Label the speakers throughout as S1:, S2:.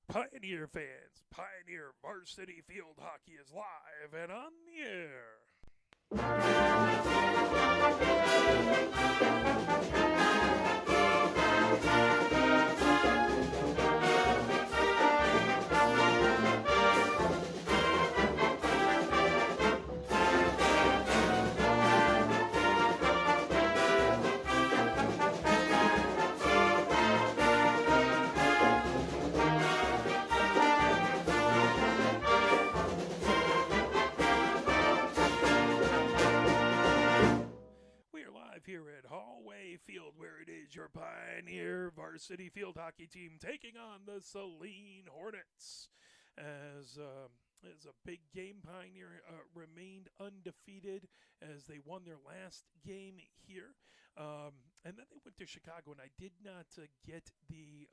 S1: Pioneer fans, Pioneer Varsity Field Hockey is live and on the air. We are live here at Hallway Field, where it is your Pioneer Varsity Field Hockey team taking on the Saline Hornets. As a big game, Pioneer remained undefeated as they won their last game here. And then they went to Chicago, and I did not get the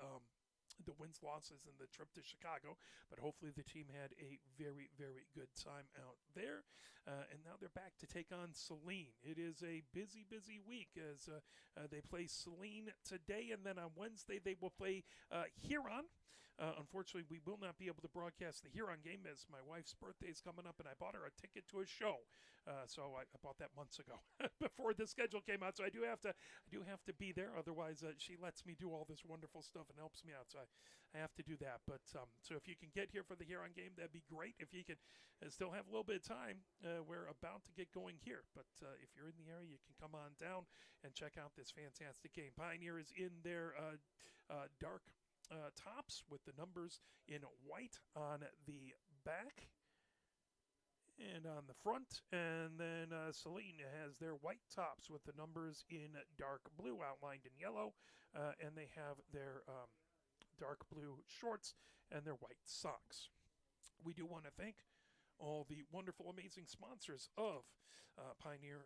S1: wins, losses, and the trip to Chicago, but hopefully the team had a very, very good time out there. And now they're back to take on Saline. It is a busy, busy week as they play Saline today, and then on Wednesday they will play Huron. Unfortunately, we will not be able to broadcast the Huron game as my wife's birthday is coming up, and I bought her a ticket to a show. So I bought that months ago before the schedule came out. So I do have to be there. Otherwise, she lets me do all this wonderful stuff and helps me out. So I have to do that. But so if you can get here for the Huron game, that'd be great. If you can still have a little bit of time, we're about to get going here. But if you're in the area, you can come on down and check out this fantastic game. Pioneer is in their dark tops with the numbers in white on the back and on the front, and then Saline has their white tops with the numbers in dark blue outlined in yellow, and they have their dark blue shorts and their white socks. We do want to thank all the wonderful, amazing sponsors of Pioneer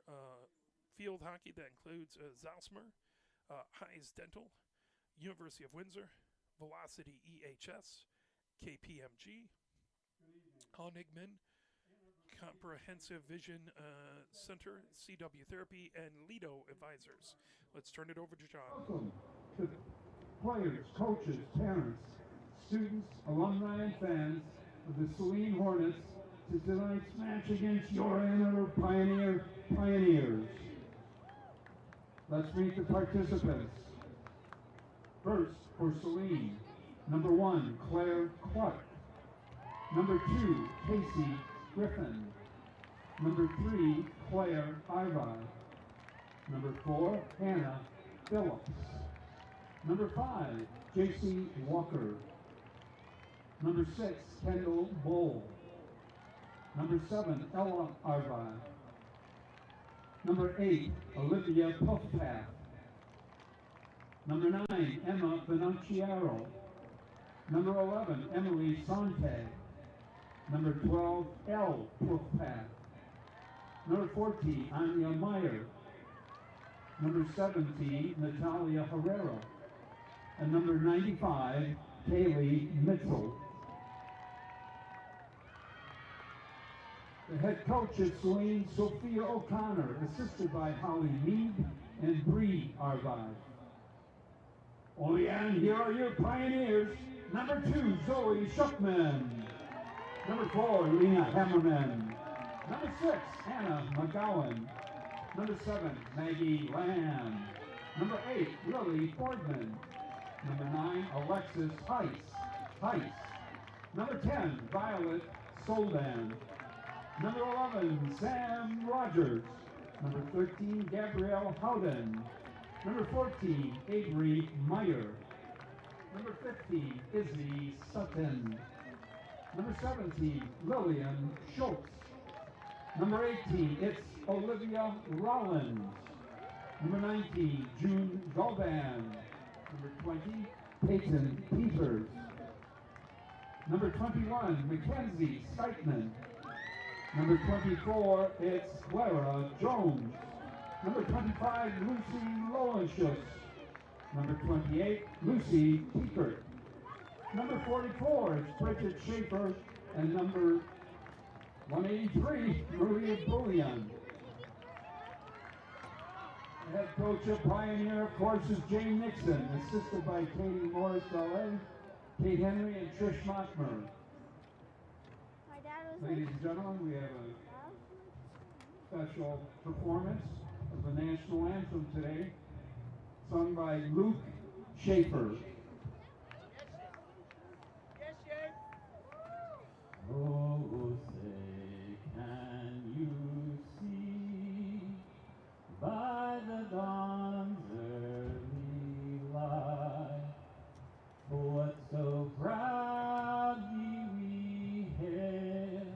S1: Field Hockey. That includes Zalsmer, Hayes Dental, University of Windsor, Velocity EHS, KPMG, Honigman, Comprehensive Vision Center, CW Therapy, and Lido Advisors. Let's turn it over to John.
S2: Welcome to players, coaches, parents, students, alumni, and fans of the Saline Hornets to tonight's match against your Ann Pioneer Pioneers. Let's meet the participants. First, for Saline, number 1, Claire Clark. Number 2, Casey Griffin. Number 3, Claire Ivi. Number 4, Hannah Phillips. Number 5, J.C. Walker. Number 6, Kendall Bull. Number 7, Ella Arvi. Number 8, Olivia Puffpath. Number 9, Emma Benaciaro. Number 11, Emily Sontag. Number 12, Elle Puffpath. Number 14, Anya Meyer. Number 17, Natalia Herrera. And number 95, Kaylee Mitchell. The head coach at Saline, Sophia O'Connor, assisted by Holly Mead and Bree Arvi. Oh yeah, and here are your Pioneers. Number 2, Zoe Schuckman. Number 4, Lena Hammerman. Number 6, Hannah McGowan. Number 7, Maggie Lamb. Number 8, Lily Fordman. Number 9, Alexis Heiss. Number 10, Violet Soldan. Number 11, Sam Rogers. Number 13, Gabrielle Howden. Number 14, Avery Meyer. Number 15, Izzy Sutton. Number 17, Lillian Schultz. Number 18, it's Olivia Rollins. Number 19, June Goban. Number 20, Peyton Peters. Number 21, Mackenzie Steitman. Number 24, it's Clara Jones. Number 25, Lucy Lowenschutz. Number 28, Lucy Piekert. Number 44 is Bridget Schaefer. And number 183, Maria Bullion. The head coach of Pioneer, of course, is Jane Nixon, assisted by Katie Morris Ballet, Kate Henry and Trish Mockmer.
S3: My dad was
S2: Ladies
S3: like,
S2: and gentlemen, we have a
S3: "Love?"
S2: special performance of the national anthem today, sung by Luke Schaefer. Oh, say, can you see by the dawn's early light what so proudly we hailed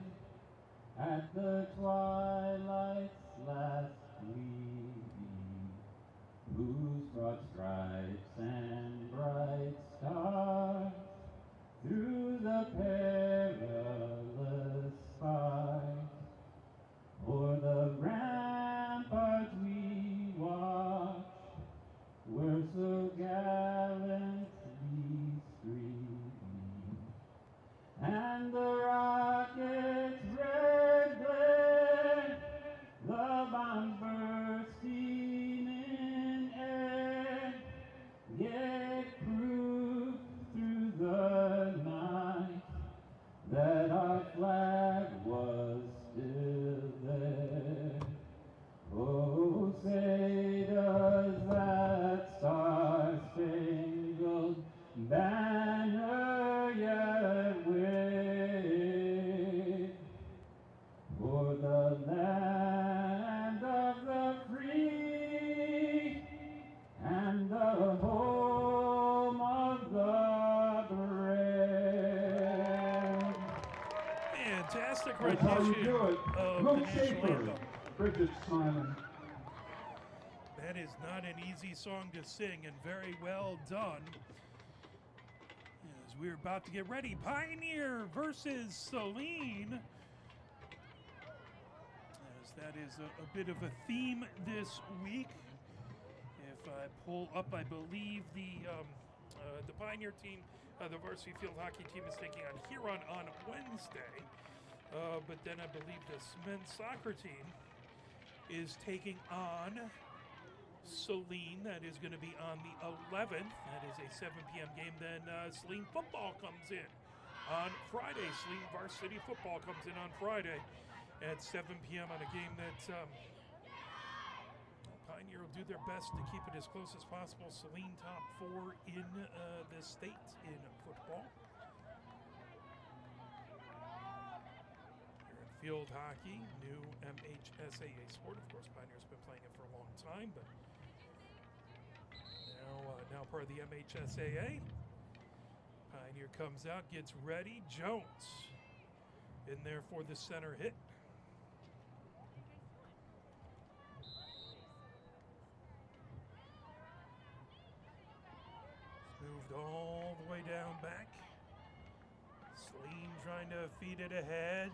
S2: at the twilight's last gleaming, whose broad stripes and bright stars through the perilous fight o'er the ramparts we watched were so gallantly streaming, and the rocket's red glare, the bombs bursting in air, yet proved through the night that our flag was still there. Oh, say does that star-spangled banner yet wave for the land of the free and the home of the brave?
S1: Fantastic
S2: That's how you
S1: rendition
S2: do it.
S1: of the
S2: Luke
S1: national
S2: Schaefer,
S1: anthem.
S2: Bridget smiling.
S1: That is not an easy song to sing, and very well done. As we're about to get ready, Pioneer versus Saline. As that is a bit of a theme this week. If I pull up, I believe the Pioneer team, the varsity field hockey team, is taking on Huron on Wednesday. But then I believe the men's soccer team is taking on Saline. That is going to be on the 11th. That is a 7 p.m. game. Then Saline football comes in on Friday. Saline varsity football comes in on Friday at 7 p.m. on a game that Pioneer will do their best to keep it as close as possible. Saline top 4 in the state in football. Here in field hockey, new MHSAA sport. Of course, Pioneer's been playing it for a long time, but now part of the MHSAA. Pioneer comes out, gets ready. Jones in there for the center hit. Moved all the way down back. Saline trying to feed it ahead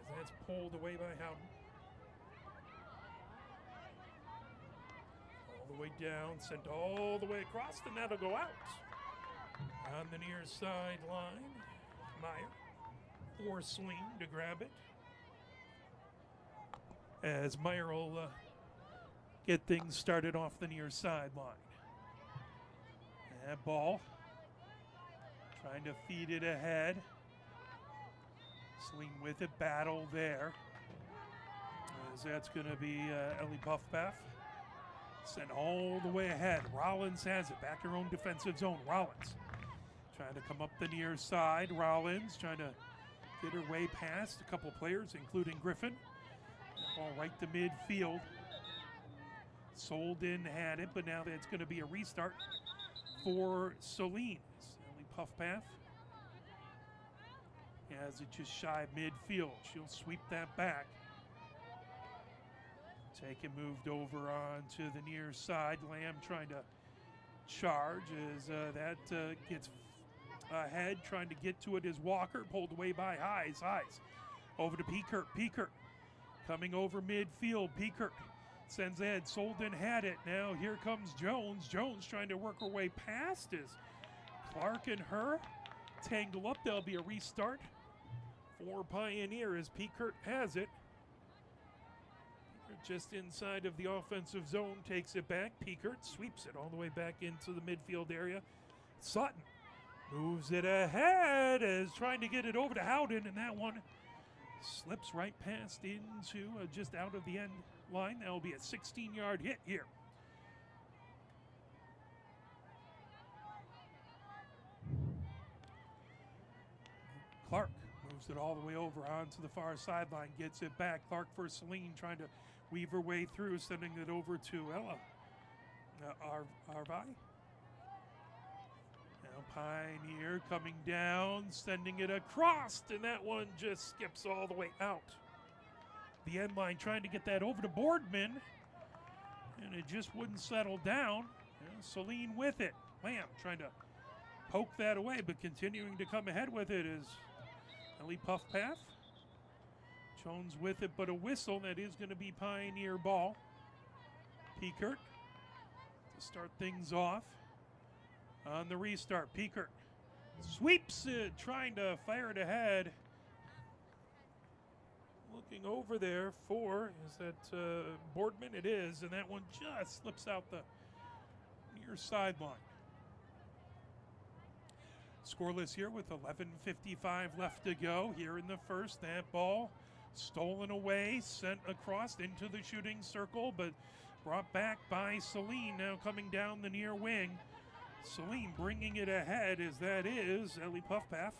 S1: as that's pulled away by Howden. All the way down, sent all the way across, and that'll go out. On the near sideline, Meyer for Saline to grab it. As Meyer will get things started off the near sideline. That ball, trying to feed it ahead. Saline with it, battle there. As that's going to be Ellie Puffpath. Sent all the way ahead. Rollins has it, back her own defensive zone. Rollins trying to come up the near side. Rollins trying to get her way past a couple players, including Griffin. Ball right to midfield. Solden had it, but now it's going to be a restart for Saline. Ellie Puffpath has it just shy of midfield. She'll sweep that back. Taken, moved over onto the near side. Lamb trying to charge as that gets ahead. Trying to get to it is Walker. Pulled away by Hayes. Hayes over to Peekert. Peekert coming over midfield. Peekert sends ahead. Solden had it. Now here comes Jones. Jones trying to work her way past as Clark and her tangle up. There'll be a restart for Pioneer as Peekert has it. Just inside of the offensive zone, takes it back. Peekert sweeps it all the way back into the midfield area. Sutton Moves it ahead as trying to get it over to Howden, and that one slips right past into just out of the end line. That will be a 16-yard hit here. Clark moves it all the way over onto the far sideline, gets it back. Clark for Saline, trying to weave her way through, sending it over to Ella Arvi. Now Pioneer coming down, sending it across, and that one just skips all the way out. The end line trying to get that over to Boardman, and it just wouldn't settle down. Saline with it. Lamb trying to poke that away, but continuing to come ahead with it is Ellie Puffpath. Jones with it, but a whistle. That is going to be Pioneer ball. Peekert to start things off on the restart. Peekert sweeps it, trying to fire it ahead. Looking over there for, is that Boardman? It is, and that one just slips out the near sideline. Scoreless here with 11:55 left to go here in the first. That ball stolen away, sent across into the shooting circle, but brought back by Saline, now coming down the near wing. Saline bringing it ahead as that is Ellie Puffpath.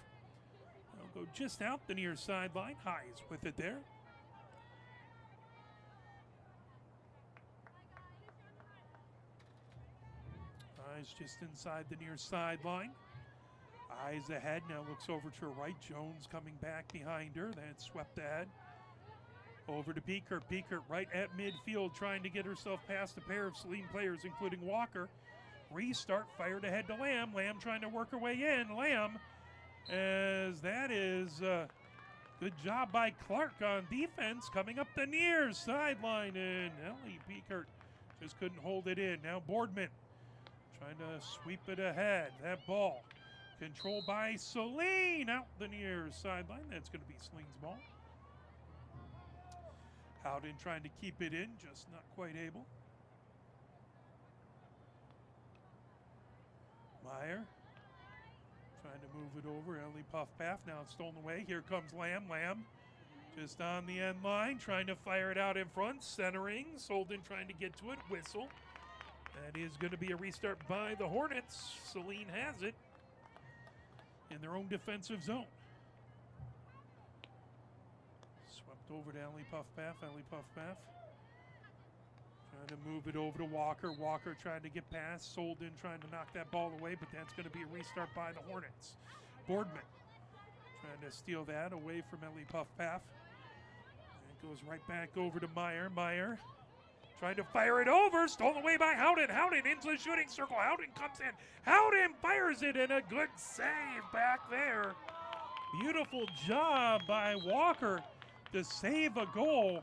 S1: They'll go just out the near sideline. Hayes with it there. Hayes just inside the near sideline. Eyes ahead, now looks over to her right. Jones coming back behind her. That's swept ahead. Over to Peekert. Peekert right at midfield, trying to get herself past a pair of Saline players, including Walker. Restart, fired ahead to Lamb. Lamb trying to work her way in. Lamb, as that is good job by Clark on defense, coming up the near sideline, and Ellie Peekert just couldn't hold it in. Now Boardman trying to sweep it ahead. That ball controlled by Saline out the near sideline. That's going to be Saline's ball. Howden trying to keep it in, just not quite able. Meyer trying to move it over. Ellie Puffpath, now it's stolen away. Here comes Lamb. Lamb just on the end line, trying to fire it out in front. Centering. Solden trying to get to it. Whistle. That is going to be a restart by the Hornets. Saline has it in their own defensive zone. Swept over to Ellie Puffpath. Ellie Puffpath trying to move it over to Walker. Walker trying to get past. Solden trying to knock that ball away, but that's going to be a restart by the Hornets. Boardman trying to steal that away from Ellie Puffpath. It goes right back over to Meyer. Meyer trying to fire it over, stolen away by Howden. Howden into the shooting circle. Howden comes in. Howden fires it, and a good save back there. Beautiful job by Walker to save a goal.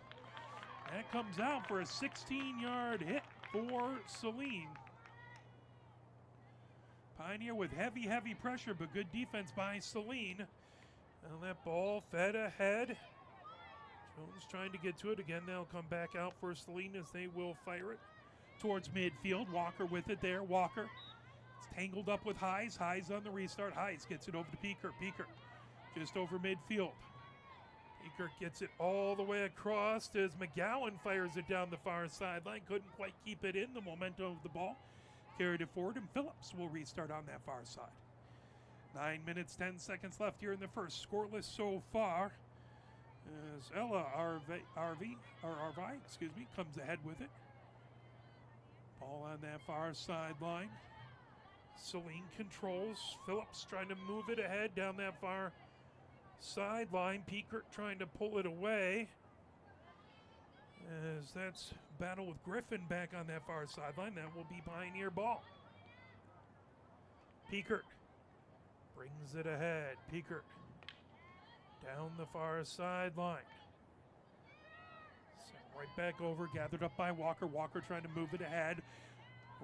S1: That comes out for a 16-yard hit for Saline. Pioneer with heavy pressure, but good defense by Saline. And that ball fed ahead. Jones trying to get to it again. They'll come back out for Saline as they will fire it towards midfield. Walker with it there. Walker. It's tangled up with Hayes. Hayes on the restart. Hayes gets it over to Peekert. Peekert just over midfield. Peekert gets it all the way across as McGowan fires it down the far sideline. Couldn't quite keep it in. The momentum of the ball carried it forward, and Phillips will restart on that far side. 9 minutes, 10 seconds left here in the first. Scoreless so far. As Ella Arvi comes ahead with it. Ball on that far sideline. Saline controls. Phillips trying to move it ahead down that far sideline. Peekert trying to pull it away. As that's battle with Griffin back on that far sideline. That will be Pioneer ball. Peekert brings it ahead. Peekert down the far sideline. Right back over, gathered up by Walker. Walker trying to move it ahead.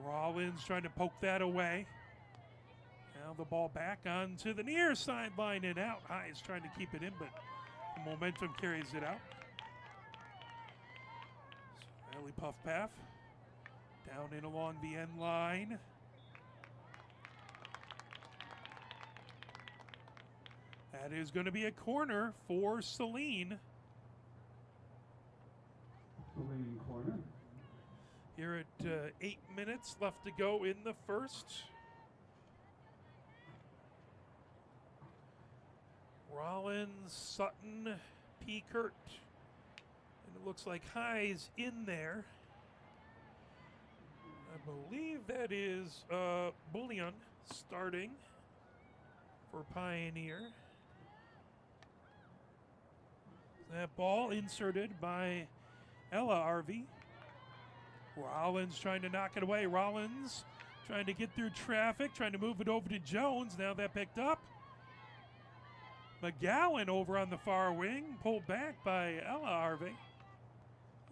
S1: Rollins trying to poke that away. Now the ball back onto the near sideline and out. Hayes trying to keep it in, but the momentum carries it out. So Ellie Puffpath down in along the end line. That is going to be a corner for Saline.
S2: Saline corner.
S1: Here at 8 minutes left to go in the first. Rollins, Sutton, Piekert. And it looks like High's in there. I believe that is Bullion starting for Pioneer. That ball inserted by Ella RV. Rollins trying to knock it away. Rollins trying to get through traffic, trying to move it over to Jones. Now that picked up. McGowan over on the far wing, pulled back by Ella RV.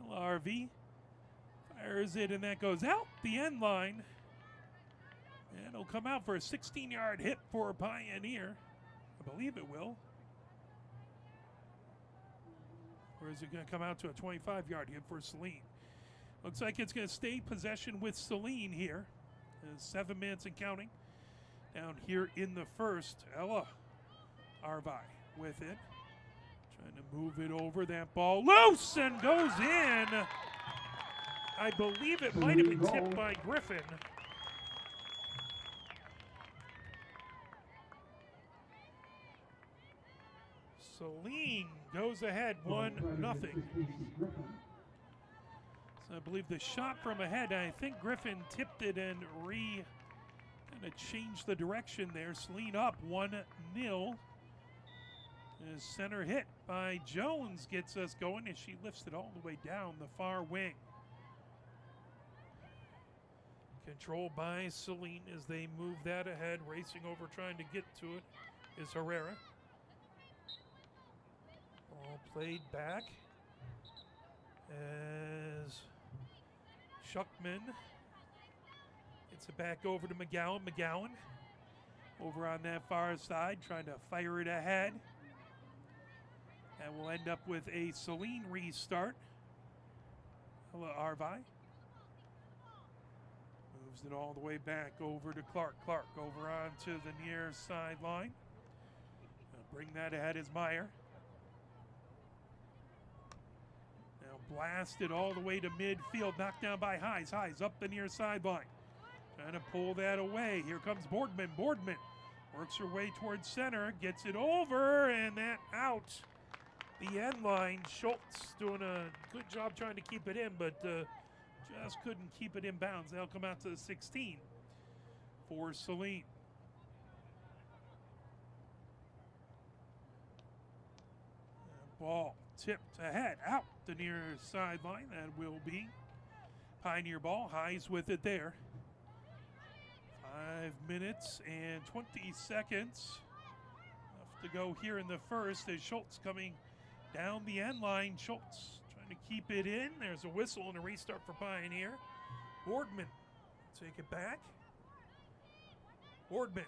S1: Ella RV fires it, and that goes out the end line. And it'll come out for a 16-yard hit for Pioneer. I believe it will. Or is it going to come out to a 25-yard hit for Saline? Looks like it's going to stay possession with Saline here. 7 minutes and counting. Down here in the first, Ella Arvi with it. Trying to move it over. That ball loose and goes in. I believe it might have been tipped by Griffin. Saline goes ahead 1-0. So I believe the shot from ahead, I think Griffin tipped it and kind of changed the direction there. Saline up 1-0. His center hit by Jones gets us going as she lifts it all the way down the far wing. Controlled by Saline as they move that ahead. Racing over trying to get to it is Herrera. All played back as Schuckman gets it back over to McGowan. McGowan over on that far side trying to fire it ahead. And we'll end up with a Saline restart. Arvi moves it all the way back over to Clark. Clark over onto the near sideline. Bring that ahead is Meyer. Now blasted all the way to midfield, knocked down by Highs. Highs up the near sideline. Trying to pull that away. Here comes Boardman. Boardman works her way towards center, gets it over, and that out. The end line, Schultz doing a good job trying to keep it in, but just couldn't keep it in bounds. They'll come out to the 16 for Saline. Ball tipped ahead, out the near sideline. That will be Pioneer ball. Highs with it there. 5 minutes and 20 seconds left to go here in the first as Schultz coming down the end line. Schultz trying to keep it in. There's a whistle and a restart for Pioneer. Boardman take it back. Boardman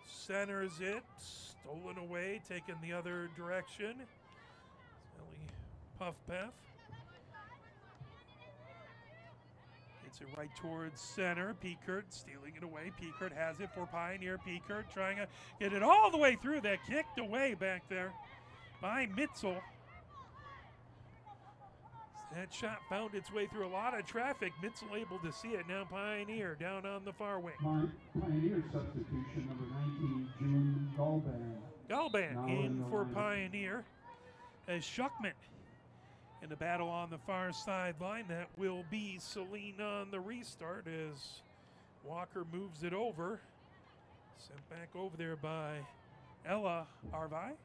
S1: centers it. Stolen away, taken the other direction. Silly puff path. Gets it right towards center. Piekert stealing it away. Piekert has it for Pioneer. Piekert trying to get it all the way through. That kicked away back there by Mitzel. That shot found its way through a lot of traffic. Mitzel able to see it. Now Pioneer down on the far wing.
S2: Pioneer substitution, number 19, June Galban.
S1: Galban in for Pioneer as Schuckman in the battle on the far sideline. That will be Saline on the restart as Walker moves it over. Sent back over there by Ella Arvi.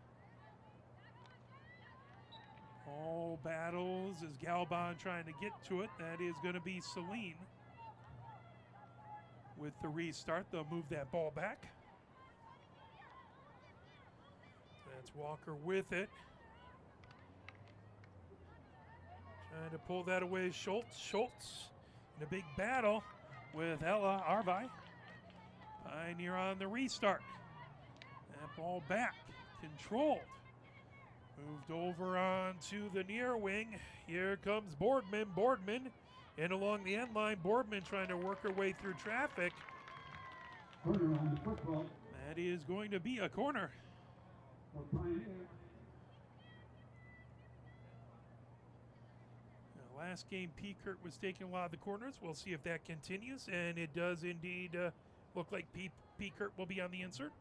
S1: All battles as Galban trying to get to it. That is going to be Saline. With the restart, they'll move that ball back. That's Walker with it. Trying to pull that away, Schultz. Schultz in a big battle with Ella Arvi. Pioneer on the restart. That ball back, controlled. Moved over onto the near wing. Here comes Boardman. Boardman in along the end line. Boardman trying to work her way through traffic.
S2: Corner on the football.
S1: That is going to be a corner.
S2: for Pioneer.
S1: Last game, Peekert was taking a lot of the corners. We'll see if that continues, and it does indeed look like Peekert will be on the insert.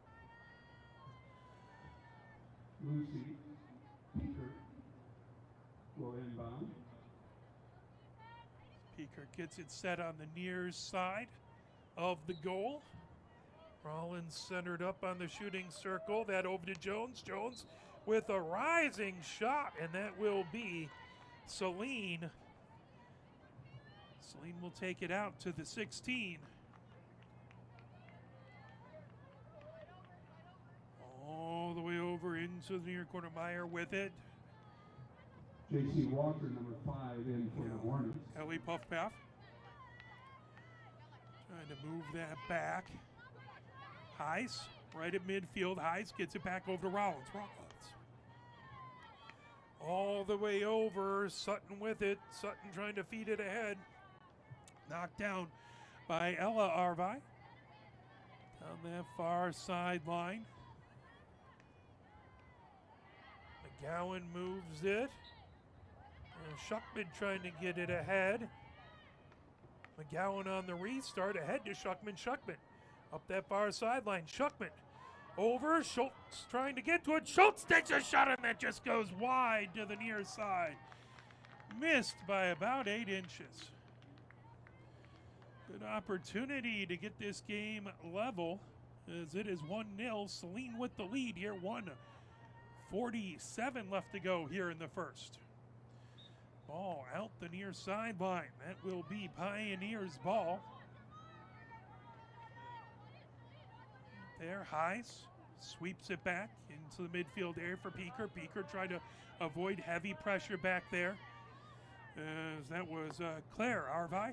S2: Lucy Peekert will inbound.
S1: Peekert gets it set on the near side of the goal. Rollins centered up on the shooting circle. That over to Jones. Jones with a rising shot, and that will be Saline. Saline will take it out to the 16. All the way over into the near corner. Meyer with it.
S2: J.C. Walker, number 5, in for the Hornets.
S1: Ellie Puffpath. Trying to move that back. Heiss right at midfield. Heiss gets it back over to Rollins. Rollins. All the way over. Sutton with it. Sutton trying to feed it ahead. Knocked down by Ella Arvi. On that far sideline. McGowan moves it. And Shuckman trying to get it ahead. McGowan on the restart. Ahead to Shuckman. Shuckman up that far sideline. Shuckman over. Schultz trying to get to it. Schultz takes a shot and that just goes wide to the near side. Missed by about 8 inches. Good opportunity to get this game level as it is 1-0. Saline with the lead here. 1:47 left to go here in the first. Ball out the near sideline. That will be Pioneers' ball. There, Heiss sweeps it back into the midfield area for Peekert. Peekert trying to avoid heavy pressure back there. As that was Claire Arvi.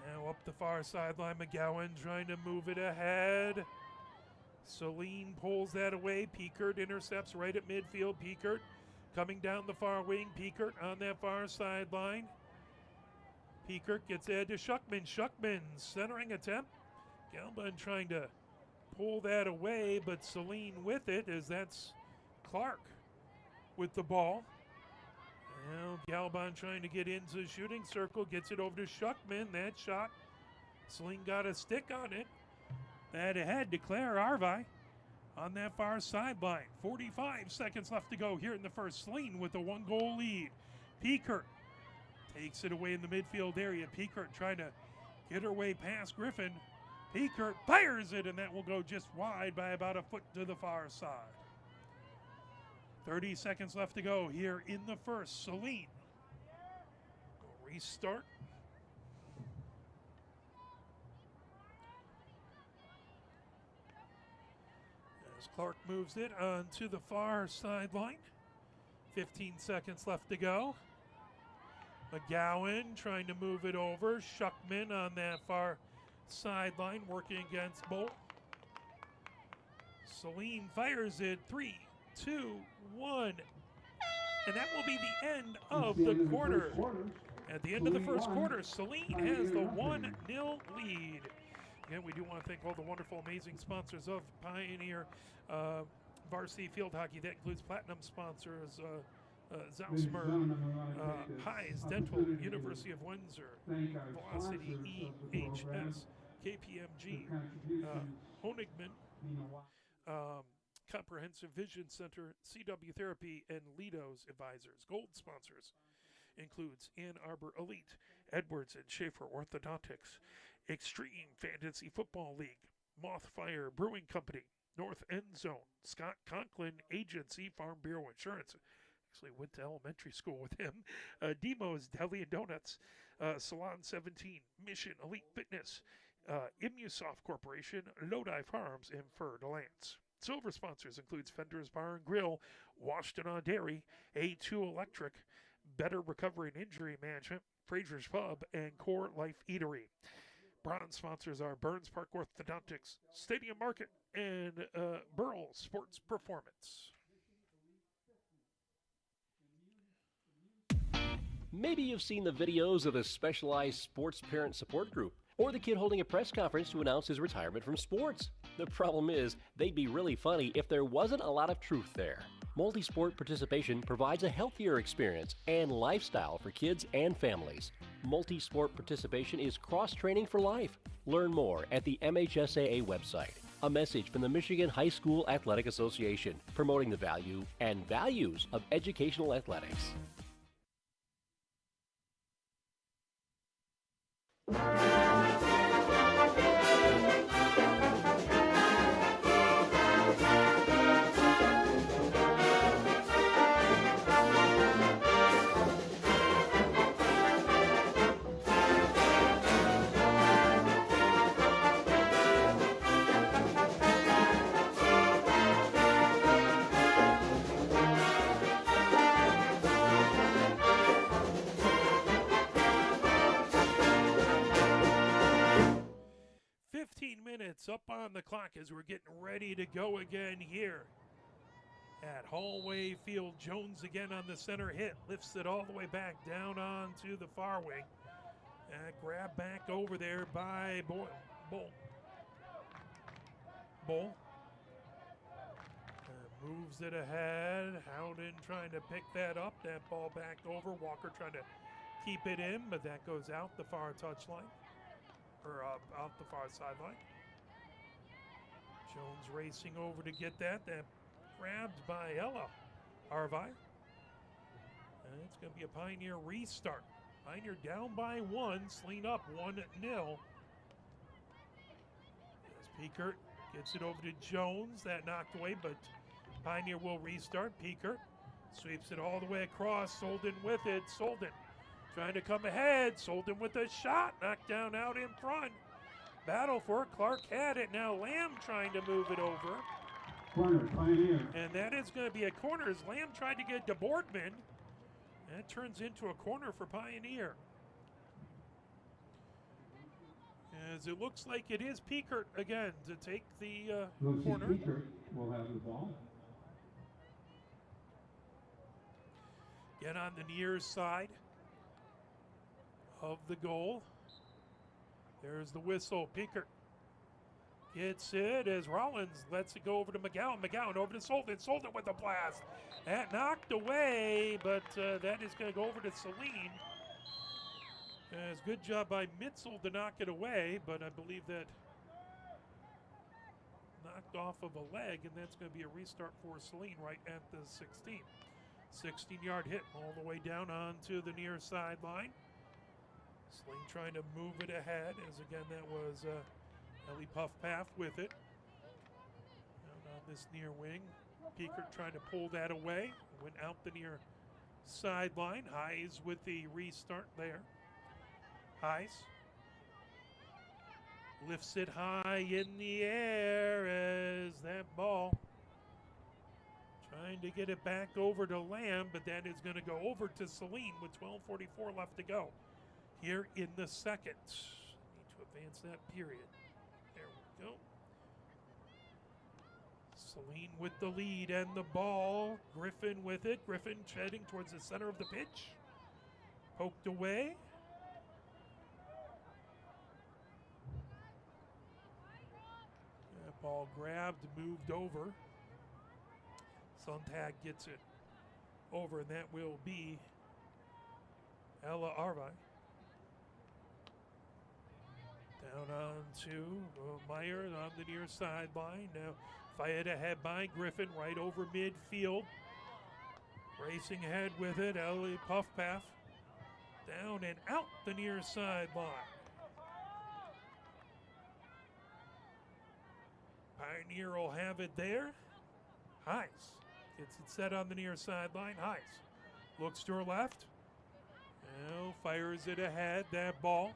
S1: Now up the far sideline, McGowan trying to move it ahead. Saline pulls that away. Peekert intercepts right at midfield. Peekert coming down the far wing. Peekert on that far sideline. Peekert gets ahead to Shuckman. Shuckman centering attempt. Galban trying to pull that away, but Saline with it as that's Clark with the ball. Now Galban trying to get into the shooting circle, gets it over to Shuckman. That shot, Saline got a stick on it. That ahead to Claire Arvi on that far sideline. 45 seconds left to go here in the first. Saline with a 1-goal lead. Peekert takes it away in the midfield area. Peekert trying to get her way past Griffin. Peekert fires it, and that will go just wide by about a foot to the far side. 30 seconds left to go here in the first. Saline. Restart. As Clark moves it onto the far sideline. 15 seconds left to go. McGowan trying to move it over. Shuckman on that far sideline working against Bolt. Saline fires it. 3, 2, 1. And that will be the end of the quarter. At the end of the first quarter, Saline has the 1-0 lead. Again, we do want to thank all the wonderful, amazing sponsors of Pioneer Varsity Field Hockey. That includes platinum sponsors, Zausmer, Highs Dental, University of Windsor, Varsity, EHS, KPMG, Honigman, Comprehensive Vision Center, CW Therapy, and Lido's Advisors. Gold sponsors includes Ann Arbor Elite, Edwards and Schaefer Orthodontics, Extreme Fantasy Football League, Mothfire Brewing Company, North End Zone, Scott Conklin Agency, Farm Bureau Insurance. Actually went to elementary school with him. Demo's Deli and Donuts, Salon 17, Mission Elite Fitness, Immusoft Corporation, Lodi Farms, and Fer de Lance. Silver sponsors includes Fender's Bar and Grill, Washington Dairy, A2 Electric, Better Recovery and Injury Management, Fraser's Pub, and Core Life Eatery. Bronze sponsors are Burns Park Orthodontics, Stadium Market, and Burl Sports Performance.
S4: Maybe you've seen the videos of the Specialized Sports Parent Support Group, or the kid holding a press conference to announce his retirement from sports. The problem is, they'd be really funny if there wasn't a lot of truth there. Multi-sport participation provides a healthier experience and lifestyle for kids and families. Multi-sport participation is cross-training for life. Learn more at the MHSAA website. A message from the Michigan High School Athletic Association, promoting the value and values of educational athletics.
S1: Up on the clock as we're getting ready to go again here at Hallway Field. Jones again on the center hit, lifts it all the way back down onto the far wing. Grab back over there by Bull. Moves it ahead. Howden trying to pick that up. That ball back over. Walker trying to keep it in, but that goes out the far touchline, or out the far sideline. Jones racing over to get that. That grabbed by Ella Arvi. And it's going to be a Pioneer restart. Pioneer down by 1. Saline up 1-0. As Peekert gets it over to Jones. That knocked away, but Pioneer will restart. Peekert sweeps it all the way across. Solden with it. Solden trying to come ahead. Solden with a shot. Knocked down out in front. Battle for it. Clark had it. Now Lamb trying to move it over.
S2: Corner, Pioneer.
S1: And that is going to be a corner as Lamb tried to get to Boardman. That turns into a corner for Pioneer. As it looks like it is Peekert again to take the corner.
S2: Peekert will have the ball.
S1: Get on the near side of the goal. There's the whistle. Peekert gets it as Rollins lets it go over to McGowan. McGowan over to Solden. Solden with a blast. That knocked away, but that is going to go over to Saline. It's a good job by Mitzel to knock it away, but I believe that knocked off of a leg, and that's going to be a restart for Saline right at the 16. 16-yard hit all the way down onto the near sideline. Saline trying to move it ahead, as again that was Ellie Puffpath with it. Down on this near wing. Peekert trying to pull that away. Went out the near sideline. Hayes with the restart there. Hayes lifts it high in the air as that ball trying to get it back over to Lamb, but that is going to go over to Saline with 12:44 left to go here in the second. Need to advance that period. There we go. Saline with the lead and the ball. Griffin with it. Griffin heading towards the center of the pitch. Poked away. That ball grabbed, moved over. Sontag gets it over, and that will be Ella Arvi. Down on to Meyer on the near sideline. Now fired ahead by Griffin right over midfield. Racing ahead with it, Ellie Puffpath. Down and out the near sideline. Pioneer will have it there. Hayes gets it set on the near sideline. Hayes looks to her left. Now fires it ahead. That ball.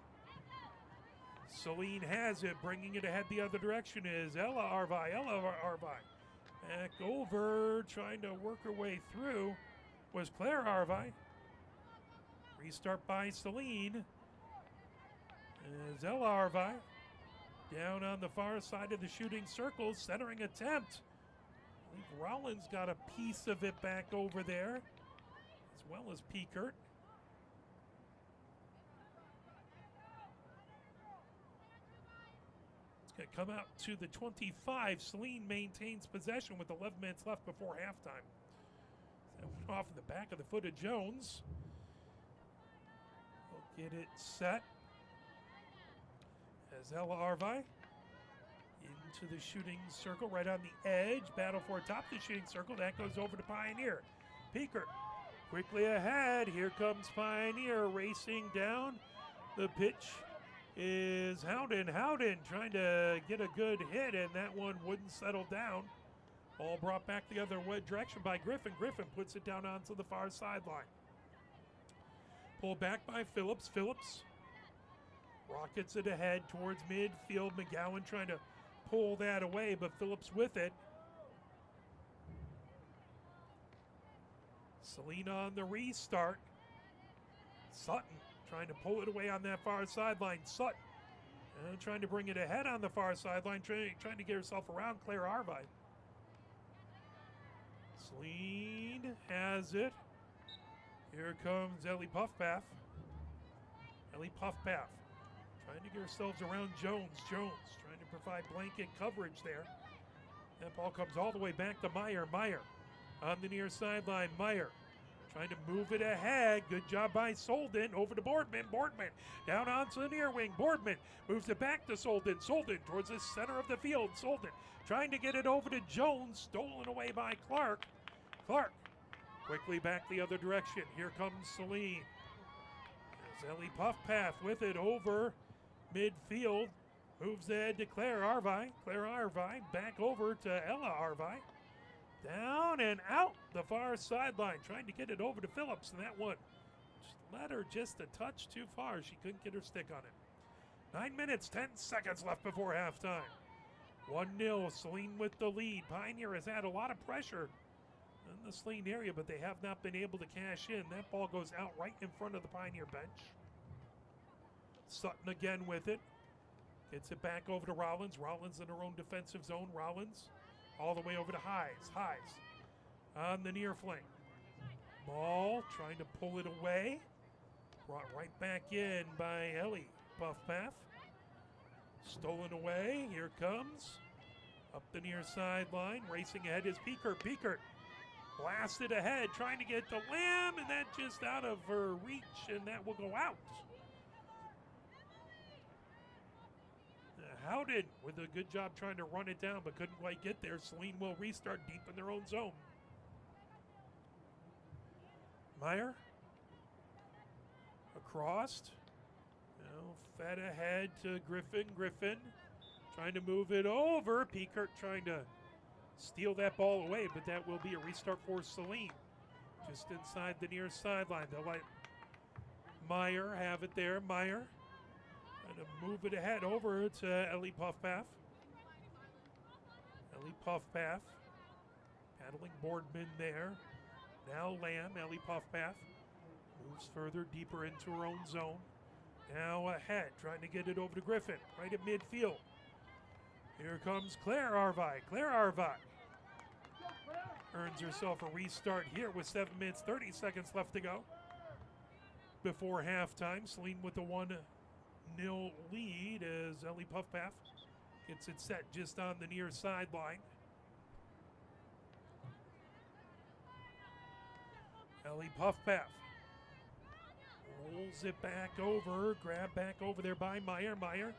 S1: Saline has it, bringing it ahead the other direction is Ella Arvi. Ella Arvi back over, trying to work her way through was Claire Arvi. Restart by Saline. As Ella Arvi down on the far side of the shooting circle, centering attempt. I think Rollins got a piece of it back over there, as well as Peekert. Going to come out to the 25. Saline maintains possession with 11 minutes left before halftime. That went off in the back of the foot of Jones. We'll get it set. As Ella Arvi into the shooting circle, right on the edge. Battle for top of the shooting circle. That goes over to Pioneer. Peeker quickly ahead. Here comes Pioneer racing down. The pitch is Howden. Howden trying to get a good hit, and that one wouldn't settle down. Ball brought back the other direction by Griffin. Griffin puts it down onto the far sideline. Pulled back by Phillips. Phillips rockets it ahead towards midfield. McGowan trying to pull that away, but Phillips with it. Saline on the restart. Sutton trying to pull it away on that far sideline. Sutton trying to bring it ahead on the far sideline, trying to get herself around Claire Arvi. Saline has it. Here comes Ellie Puffpath. Ellie Puffpath trying to get herself around Jones. Jones trying to provide blanket coverage there. That ball comes all the way back to Meyer. Meyer on the near sideline. Meyer trying to move it ahead. Good job by Solden. Over to Boardman. Boardman down onto the near wing. Boardman moves it back to Solden. Solden towards the center of the field. Solden trying to get it over to Jones. Stolen away by Clark. Clark quickly back the other direction. Here comes Saline. There's Ellie Puffpath with it over midfield. Moves ahead to Claire Arvi. Claire Arvi back over to Ella Arvi. Down and out the far sideline. Trying to get it over to Phillips. And that one led her just a touch too far. She couldn't get her stick on it. 9 minutes, 10 seconds left before halftime. 1-0, Saline with the lead. Pioneer has had a lot of pressure in the Saline area, but they have not been able to cash in. That ball goes out right in front of the Pioneer bench. Sutton again with it. Gets it back over to Rollins. Rollins in her own defensive zone. Rollins all the way over to Highs. Highs on the near flank. Ball trying to pull it away. Brought right back in by Ellie Puffpath. Stolen away. Here comes. Up the near sideline. Racing ahead is Peeker. Peeker blasted ahead. Trying to get to Lamb. And that just out of her reach. And that will go out. Howden with a good job trying to run it down, but couldn't quite get there. Saline will restart deep in their own zone. Meyer across. Now fed ahead to Griffin. Griffin trying to move it over. Peekert trying to steal that ball away, but that will be a restart for Saline. Just inside the near sideline. They'll let Meyer have it there. Meyer trying to move it ahead over to Ellie Puffpath. Ellie Puffpath paddling Boardman there. Now Lamb, Ellie Puffpath moves further, deeper into her own zone. Now ahead, trying to get it over to Griffin, right at midfield. Here comes Claire Arvi. Claire Arvi earns herself a restart here with 7 minutes, 30 seconds left to go before halftime. Saline with the 1-0 lead as Ellie Puffpath gets it set just on the near sideline. Ellie Puffpath rolls it back over, grab back over there by Meyer. Meyer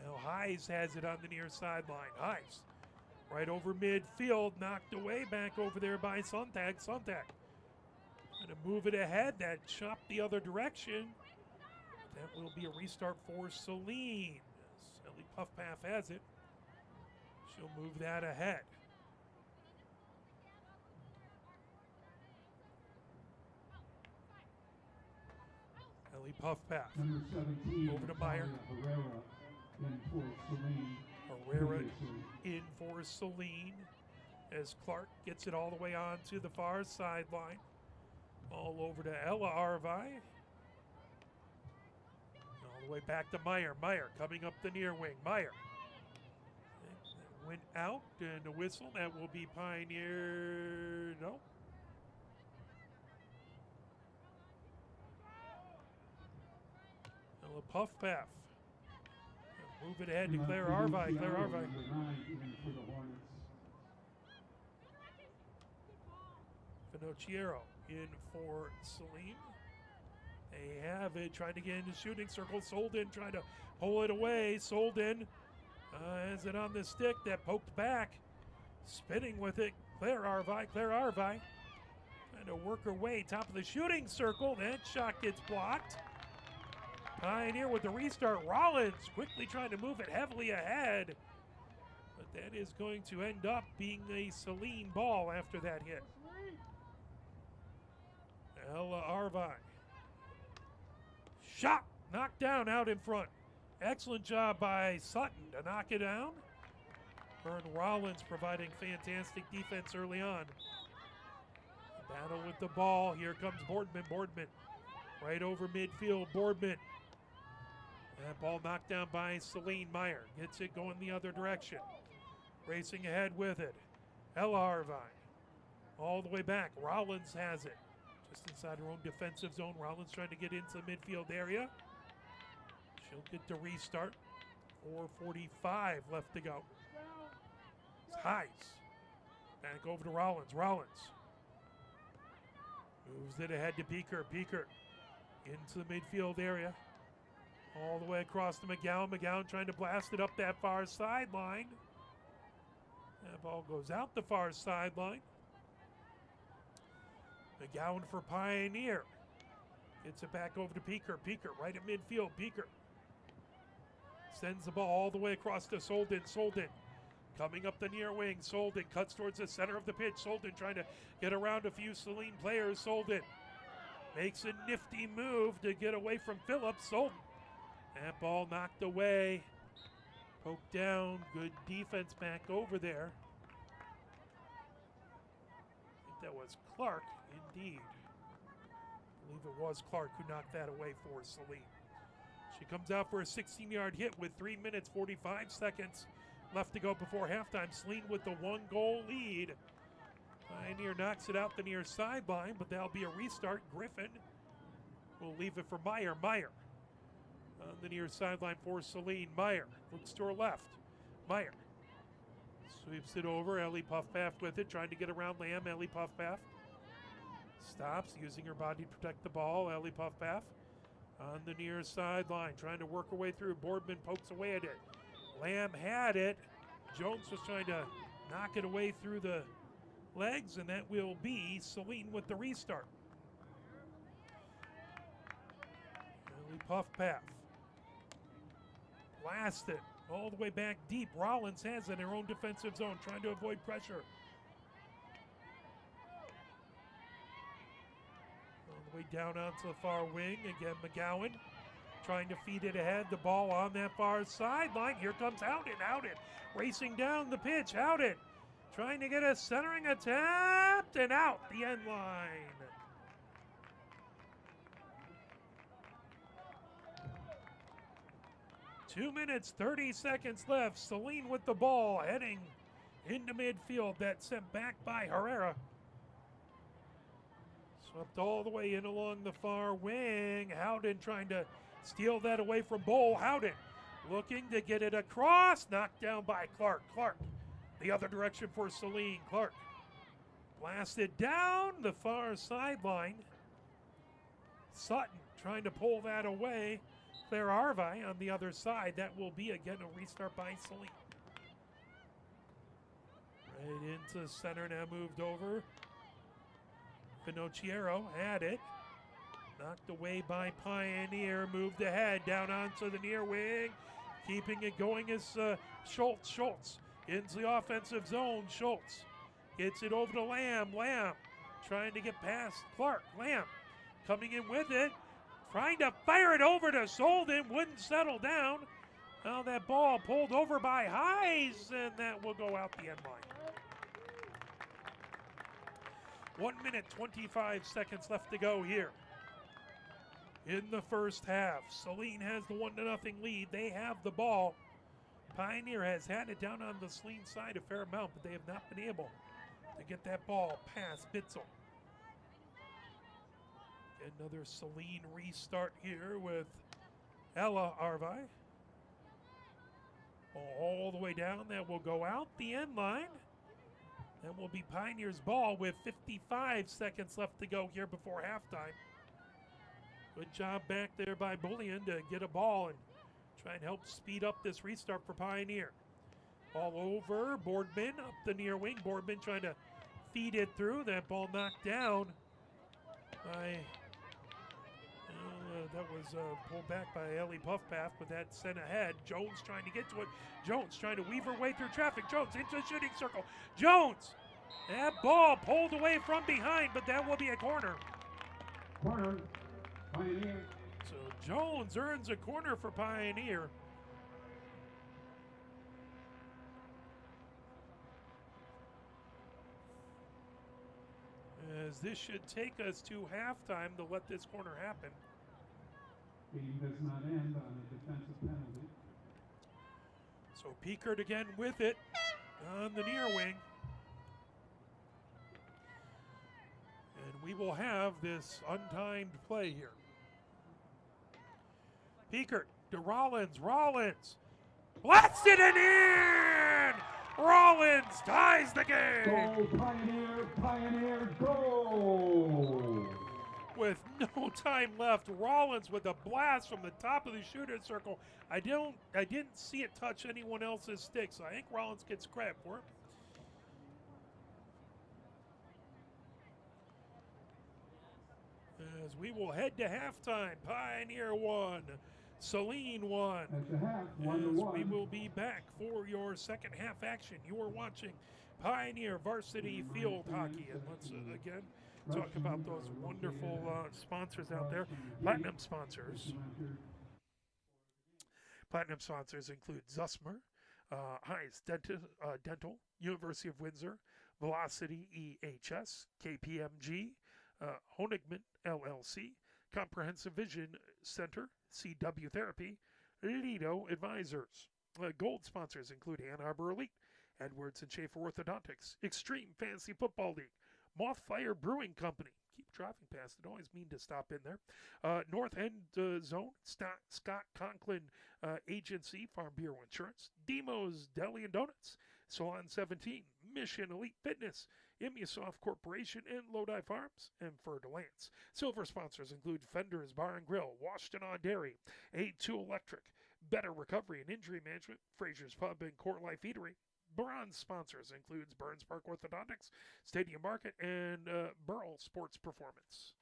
S1: now Highs has it on the near sideline. Highs right over midfield, knocked away back over there by Sontag. Sontag going to move it ahead. That chopped the other direction. That will be a restart for Saline. Ellie Puffpath has it. She'll move that ahead. Ellie Puffpath.
S2: Number 17,
S1: over to Meyer.
S2: Herrera in for Saline.
S1: Herrera in for Saline as Clark gets it all the way on to the far sideline. All over to Ella Arvi. All the way back to Meyer. Meyer coming up the near wing. Meyer went out and a whistle. That will be Pioneer. No. Puff Paff. Move it ahead to
S2: And
S1: Claire
S2: Fiduciaro,
S1: Arvai. Claire Arvai.
S2: number 9, in for the Hornets.
S1: Finocchiero in for Saline. They have it, trying to get into shooting circle. Solden trying to pull it away. Solden has it on the stick that poked back. Spinning with it, Claire Arvai. Claire Arvai trying to work her way top of the shooting circle. That shot gets blocked. Pioneer with the restart. Rollins quickly trying to move it heavily ahead. But that is going to end up being a Saline ball after that hit. Ella Arvai. Shot! Knocked down out in front. Excellent job by Sutton to knock it down. Vern Rollins providing fantastic defense early on. Battle with the ball. Here comes Boardman. Boardman right over midfield. Boardman. That ball knocked down by Saline. Meyer gets it going the other direction. Racing ahead with it. Ella Arvai. All the way back. Rollins has it. Just inside her own defensive zone. Rollins trying to get into the midfield area. She'll get the restart. 4:45 left to go. It's Heis. Back over to Rollins. Rollins. Moves it ahead to Beaker. Beaker into the midfield area. All the way across to McGowan. McGowan trying to blast it up that far sideline. That ball goes out the far sideline. McGowan for Pioneer. Gets it back over to Beaker. Beaker right at midfield. Beaker sends the ball all the way across to Solden. Solden coming up the near wing. Solden cuts towards the center of the pitch. Solden trying to get around a few Saline players. Solden makes a nifty move to get away from Phillips. Solden. That ball knocked away. Poked down. Good defense back over there. I think that was Clark. Indeed. I believe it was Clark who knocked that away for Saline. She comes out for a 16-yard hit with 3 minutes, 45 seconds left to go before halftime. Saline with the 1-goal lead. Pioneer knocks it out the near sideline, but that'll be a restart. Griffin will leave it for Meyer. Meyer on the near sideline for Saline. Meyer looks to her left. Meyer sweeps it over. Ellie Puffpaff with it, trying to get around Lamb. Ellie Puffpaff stops, using her body to protect the ball. Ellie Puffpaff on the near sideline, trying to work her way through. Boardman pokes away at it. Lamb had it. Jones was trying to knock it away through the legs, and that will be Saline with the restart. Ellie Puffpaff blast it all the way back deep. Rollins has it in her own defensive zone, trying to avoid pressure. All the way down onto the far wing. Again, McGowan trying to feed it ahead. The ball on that far sideline. Here comes Howden. Howden racing down the pitch. Howden trying to get a centering attempt and out the end line. Two minutes, 30 seconds left. Saline with the ball, heading into midfield. That sent back by Herrera. Swept all the way in along the far wing. Howden trying to steal that away from Bowl. Howden looking to get it across. Knocked down by Clark. Clark the other direction for Saline. Clark blasted down the far sideline. Sutton trying to pull that away. Claire Arvai on the other side. That will be again a restart by Saline. Right into center, now moved over. Finocchiero had it. Knocked away by Pioneer. Moved ahead down onto the near wing. Keeping it going is Schultz. Schultz into the offensive zone. Schultz gets it over to Lamb. Lamb trying to get past Clark. Lamb coming in with it. Trying to fire it over to Solden, wouldn't settle down. Now that ball pulled over by Heis, and that will go out the end line. 1 minute, 25 seconds left to go here in the first half. Saline has the 1-0 lead. They have the ball. Pioneer has had it down on the Saline side a fair amount, but they have not been able to get that ball past Bitzel. Another Saline restart here with Ella Arvi. All the way down. That will go out the end line. That will be Pioneers' ball with 55 seconds left to go here before halftime. Good job back there by Bullion to get a ball and try and help speed up this restart for Pioneer. Ball over, Boardman up the near wing. Boardman trying to feed it through. That ball knocked down by, that was pulled back by Ellie Puffpath, but that's sent ahead. Jones trying to get to it. Jones trying to weave her way through traffic. Jones into the shooting circle. Jones! That ball pulled away from behind, but that will be a corner.
S2: Corner, Pioneer.
S1: So Jones earns a corner for Pioneer. As this should take us to halftime to let this corner happen.
S2: Game does not end on a defensive penalty.
S1: So Piekert again with it on the near wing. And we will have this untimed play here. Piekert to Rollins. Rollins blasted it in! Rollins ties the game!
S2: Goal, Pioneer, Pioneer, goal!
S1: With no time left, Rollins with a blast from the top of the shooter circle. I didn't see it touch anyone else's stick, so I think Rollins gets credit for it. As we will head to halftime, Pioneer 1, Saline 1.
S2: At the half, 1-1.
S1: As we will be back for your second half action. You are watching Pioneer Varsity Field Hockey. And let's again talk about those wonderful sponsors out there. Platinum sponsors. Platinum sponsors include Zusmer, Heinz Dental, University of Windsor, Velocity EHS, KPMG, Honigman LLC, Comprehensive Vision Center, CW Therapy, Lido Advisors. Gold sponsors include Ann Arbor Elite, Edwards and Schaefer Orthodontics, Extreme Fantasy Football League, Mothfire Brewing Company. Keep driving past it, always mean to stop in there. North End Zone, Scott Conklin Agency, Farm Bureau Insurance, Demo's Deli and Donuts, Salon 17, Mission Elite Fitness, Immusoft Corporation, and Lodi Farms, and Fer de Lance. Silver sponsors include Fender's Bar and Grill, Washington Dairy, A2 Electric, Better Recovery and Injury Management, Fraser's Pub and Court Life Eatery. Bronze sponsors includes Burns Park Orthodontics, Stadium Market, and Burl Sports Performance.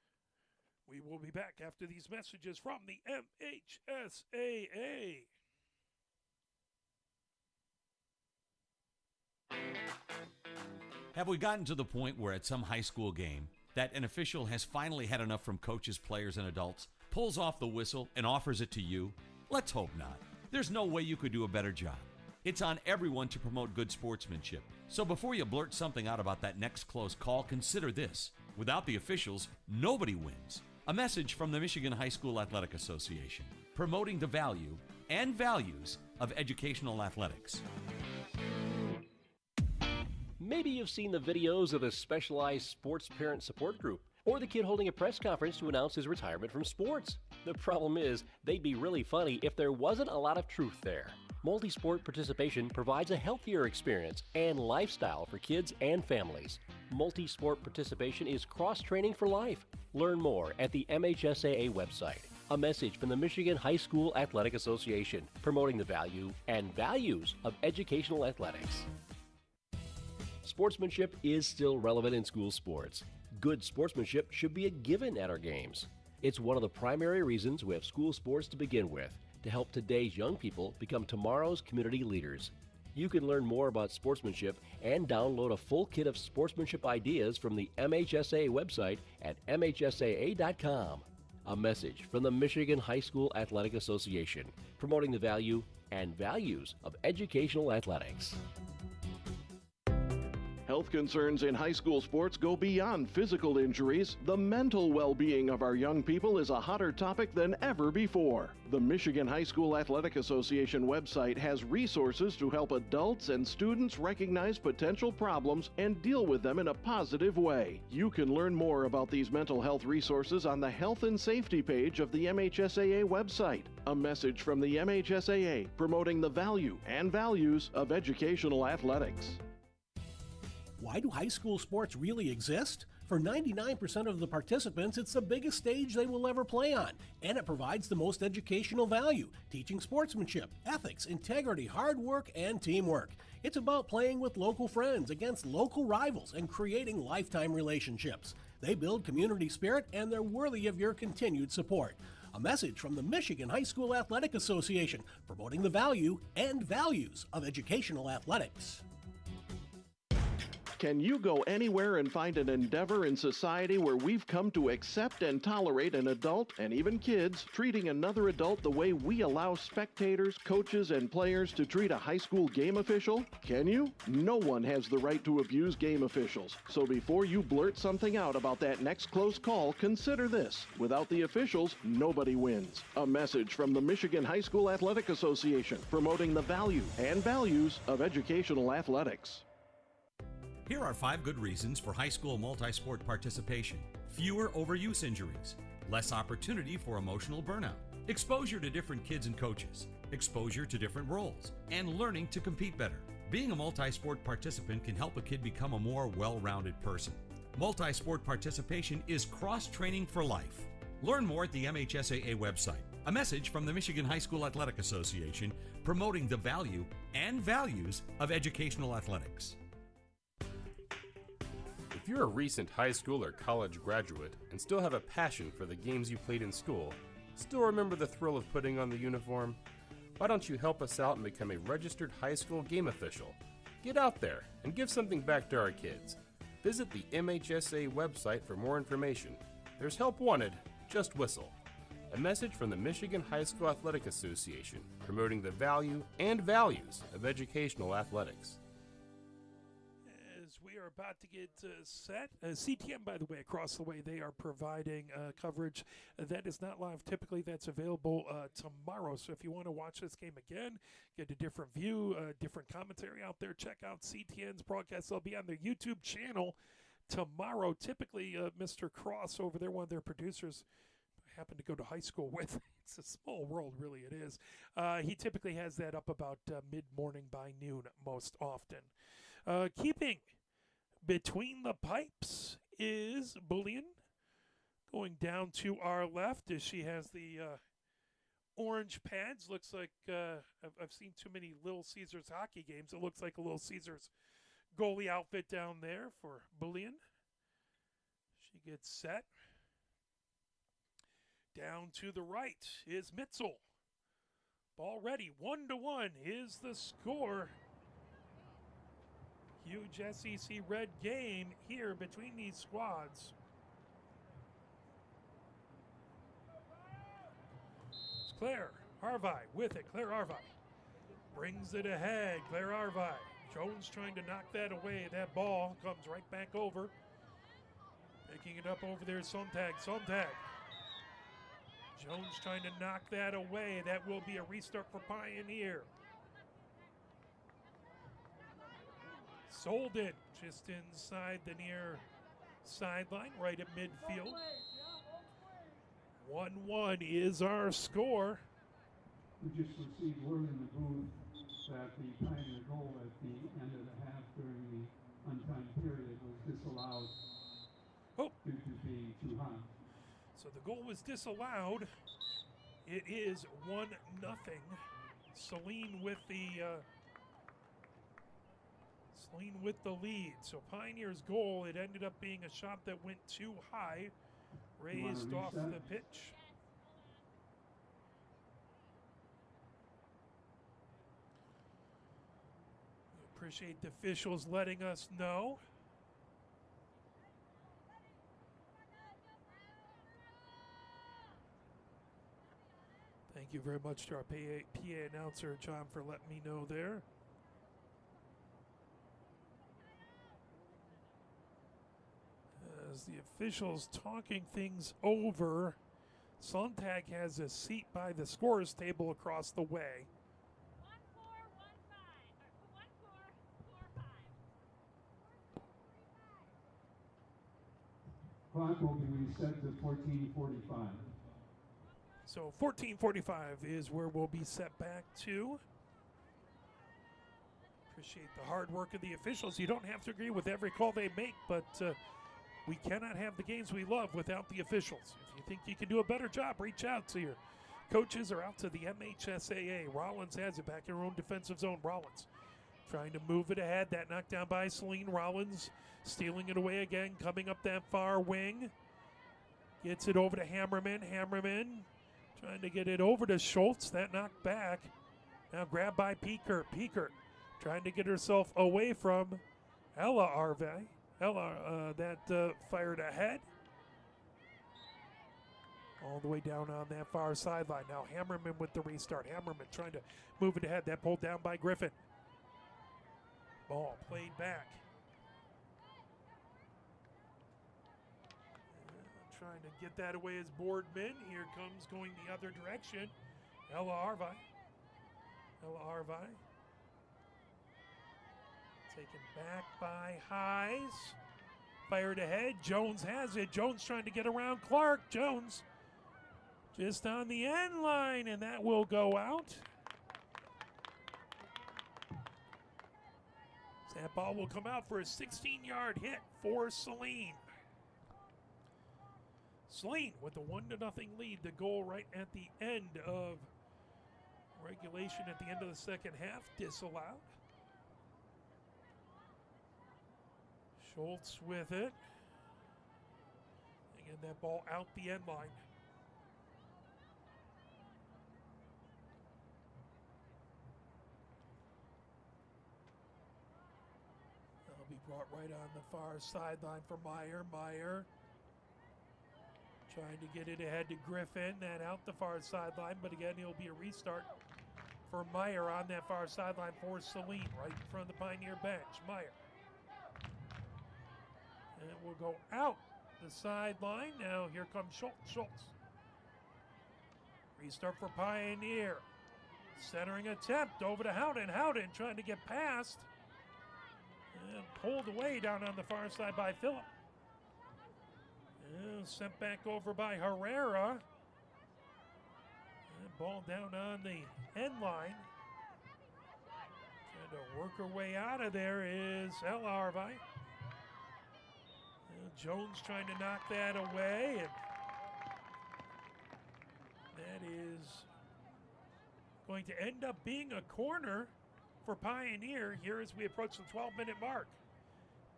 S1: We will be back after these messages from the MHSAA.
S5: Have we gotten to the point where at some high school game that an official has finally had enough from coaches, players, and adults, pulls off the whistle, and offers it to you? Let's hope not. There's no way you could do a better job. It's on everyone to promote good sportsmanship. So before you blurt something out about that next close call, consider this. Without the officials, nobody wins. A message from the Michigan High School Athletic Association, promoting the value and values of educational athletics.
S4: Maybe you've seen the videos of the specialized sports parent support group, or the kid holding a press conference to announce his retirement from sports. The problem is, they'd be really funny if there wasn't a lot of truth there. Multi-sport participation provides a healthier experience and lifestyle for kids and families. Multi-sport participation is cross-training for life. Learn more at the MHSAA website. A message from the Michigan High School Athletic Association, promoting the value and values of educational athletics. Sportsmanship is still relevant in school sports. Good sportsmanship should be a given at our games. It's one of the primary reasons we have school sports to begin with, to help today's young people become tomorrow's community leaders. You can learn more about sportsmanship and download a full kit of sportsmanship ideas from the MHSAA website at mhsaa.com. A message from the Michigan High School Athletic Association, promoting the value and values of educational athletics.
S6: Health concerns in high school sports go beyond physical injuries. The mental well-being of our young people is a hotter topic than ever before. The Michigan High School Athletic Association website has resources to help adults and students recognize potential problems and deal with them in a positive way. You can learn more about these mental health resources on the Health and Safety page of the MHSAA website. A message from the MHSAA promoting the value and values of educational athletics.
S7: Why do high school sports really exist? For 99% of the participants, it's the biggest stage they will ever play on, and it provides the most educational value, teaching sportsmanship, ethics, integrity, hard work, and teamwork. It's about playing with local friends against local rivals and creating lifetime relationships. They build community spirit, and they're worthy of your continued support. A message from the Michigan High School Athletic Association, promoting the value and values of educational athletics.
S6: Can you go anywhere and find an endeavor in society where we've come to accept and tolerate an adult, and even kids, treating another adult the way we allow spectators, coaches, and players to treat a high school game official? Can you? No one has the right to abuse game officials. So before you blurt something out about that next close call, consider this. Without the officials, nobody wins. A message from the Michigan High School Athletic Association, promoting the value and values of educational athletics.
S5: Here are 5 good reasons for high school multi-sport participation. Fewer overuse injuries, less opportunity for emotional burnout, exposure to different kids and coaches, exposure to different roles, and learning to compete better. Being a multi-sport participant can help a kid become a more well-rounded person. Multi-sport participation is cross-training for life. Learn more at the MHSAA website. A message from the Michigan High School Athletic Association, promoting the value and values of educational athletics.
S8: If you're a recent high school or college graduate and still have a passion for the games you played in school, still remember the thrill of putting on the uniform, why don't you help us out and become a registered high school game official? Get out there and give something back to our kids. Visit the MHSA website for more information. There's help wanted, just whistle. A message from the Michigan High School Athletic Association, promoting the value and values of educational athletics.
S1: We are about to get set. CTM, by the way, across the way, they are providing coverage that is not live. Typically, that's available tomorrow. So if you want to watch this game again, get a different view, different commentary out there, check out CTN's broadcast. They'll be on their YouTube channel tomorrow. Typically, Mr. Cross over there, one of their producers, I happen to go to high school with. It's a small world, really, it is. He typically has that up about mid-morning by noon most often. Keeping between the pipes is Bullion, going down to our left as she has the orange pads. Looks like I've seen too many Little Caesars hockey games. It looks like a Little Caesars goalie outfit down there for Bullion. She gets set. Down to the right is Mitzel. Ball ready. 1-1 is the score. Huge SEC red game here between these squads. It's Claire Arvai with it. Claire Arvai brings it ahead. Claire Arvai. Jones trying to knock that away. That ball comes right back over. Picking it up over there, Sontag. Sontag. Jones trying to knock that away. That will be a restart for Pioneer. Solden just inside the near sideline, right at midfield. 1-1 is our score.
S2: We just received word in the booth that the Pioneer goal at the end of the half during the untimed period was disallowed due to being too high.
S1: So the goal was disallowed. It is 1-0. Saline with the lead. So Pioneer's goal, it ended up being a shot that went too high, raised off the pitch. We appreciate the officials letting us know. Thank you very much to our PA announcer, John, for letting me know there. As the officials talking things over, Sontag has a seat by the scorer's table across the way.
S3: 1-4-1-5 or 1-4.
S2: Clock will be reset to 14:45.
S1: So 14:45 is where we'll be set back to. Appreciate the hard work of the officials. You don't have to agree with every call they make, but we cannot have the games we love without the officials. If you think you can do a better job, reach out to your coaches or out to the MHSAA. Rollins has it back in her own defensive zone. Rollins trying to move it ahead. That knockdown by Saline. Rollins stealing it away again, coming up that far wing. Gets it over to Hammerman. Hammerman trying to get it over to Schultz. That knocked back. Now grabbed by Peekert. Peekert trying to get herself away from Ella Arve. Ella that fired ahead. All the way down on that far sideline. Now Hammerman with the restart. Hammerman trying to move it ahead. That pulled down by Griffin. Ball played back. Trying to get that away as Boardman. Here comes going the other direction. Ella Arve. Ella Arve. Taken back by Highs. Fired ahead. Jones has it. Jones trying to get around Clark. Jones just on the end line, and that will go out. That ball will come out for a 16-yard hit for Saline. Saline with a 1-0 lead. The goal right at the end of regulation at the end of the second half disallowed. Schultz with it. Again, that ball out the end line. That'll be brought right on the far sideline for Meyer. Meyer trying to get it ahead to Griffin. That out the far sideline, but again, it'll be a restart for Meyer on that far sideline for Saline, right in front of the Pioneer bench. Meyer. And it will go out the sideline. Now here comes Schultz. Schultz. Restart for Pioneer. Centering attempt over to Howden. Howden trying to get past. And pulled away down on the far side by Phillip. And sent back over by Herrera. And ball down on the end line. Trying to work her way out of there is Ella Arve. Jones trying to knock that away, and that is going to end up being a corner for Pioneer here as we approach the 12-minute mark.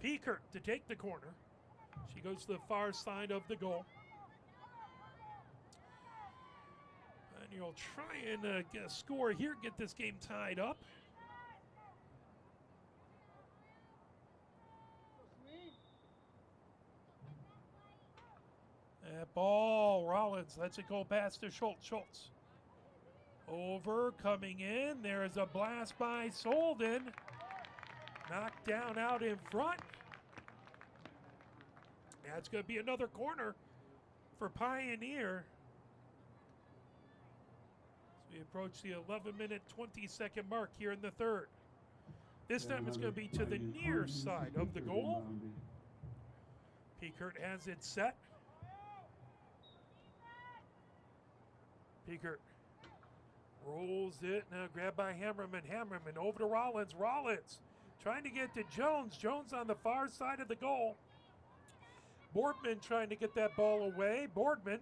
S1: Peekert to take the corner. She goes to the far side of the goal. And you'll try and get a score here, get this game tied up. That ball, Rollins lets it go past to Schultz. Schultz over, coming in. There is a blast by Solden. Knocked down out in front. That's going to be another corner for Pioneer. As we approach the 11-minute, 20-second mark here in the third. This time it's going to be to the near side of the goal. Peekert has it set. Peekert rolls it. Now grabbed by Hammerman. Hammerman over to Rollins. Rollins trying to get to Jones. Jones on the far side of the goal. Boardman trying to get that ball away. Boardman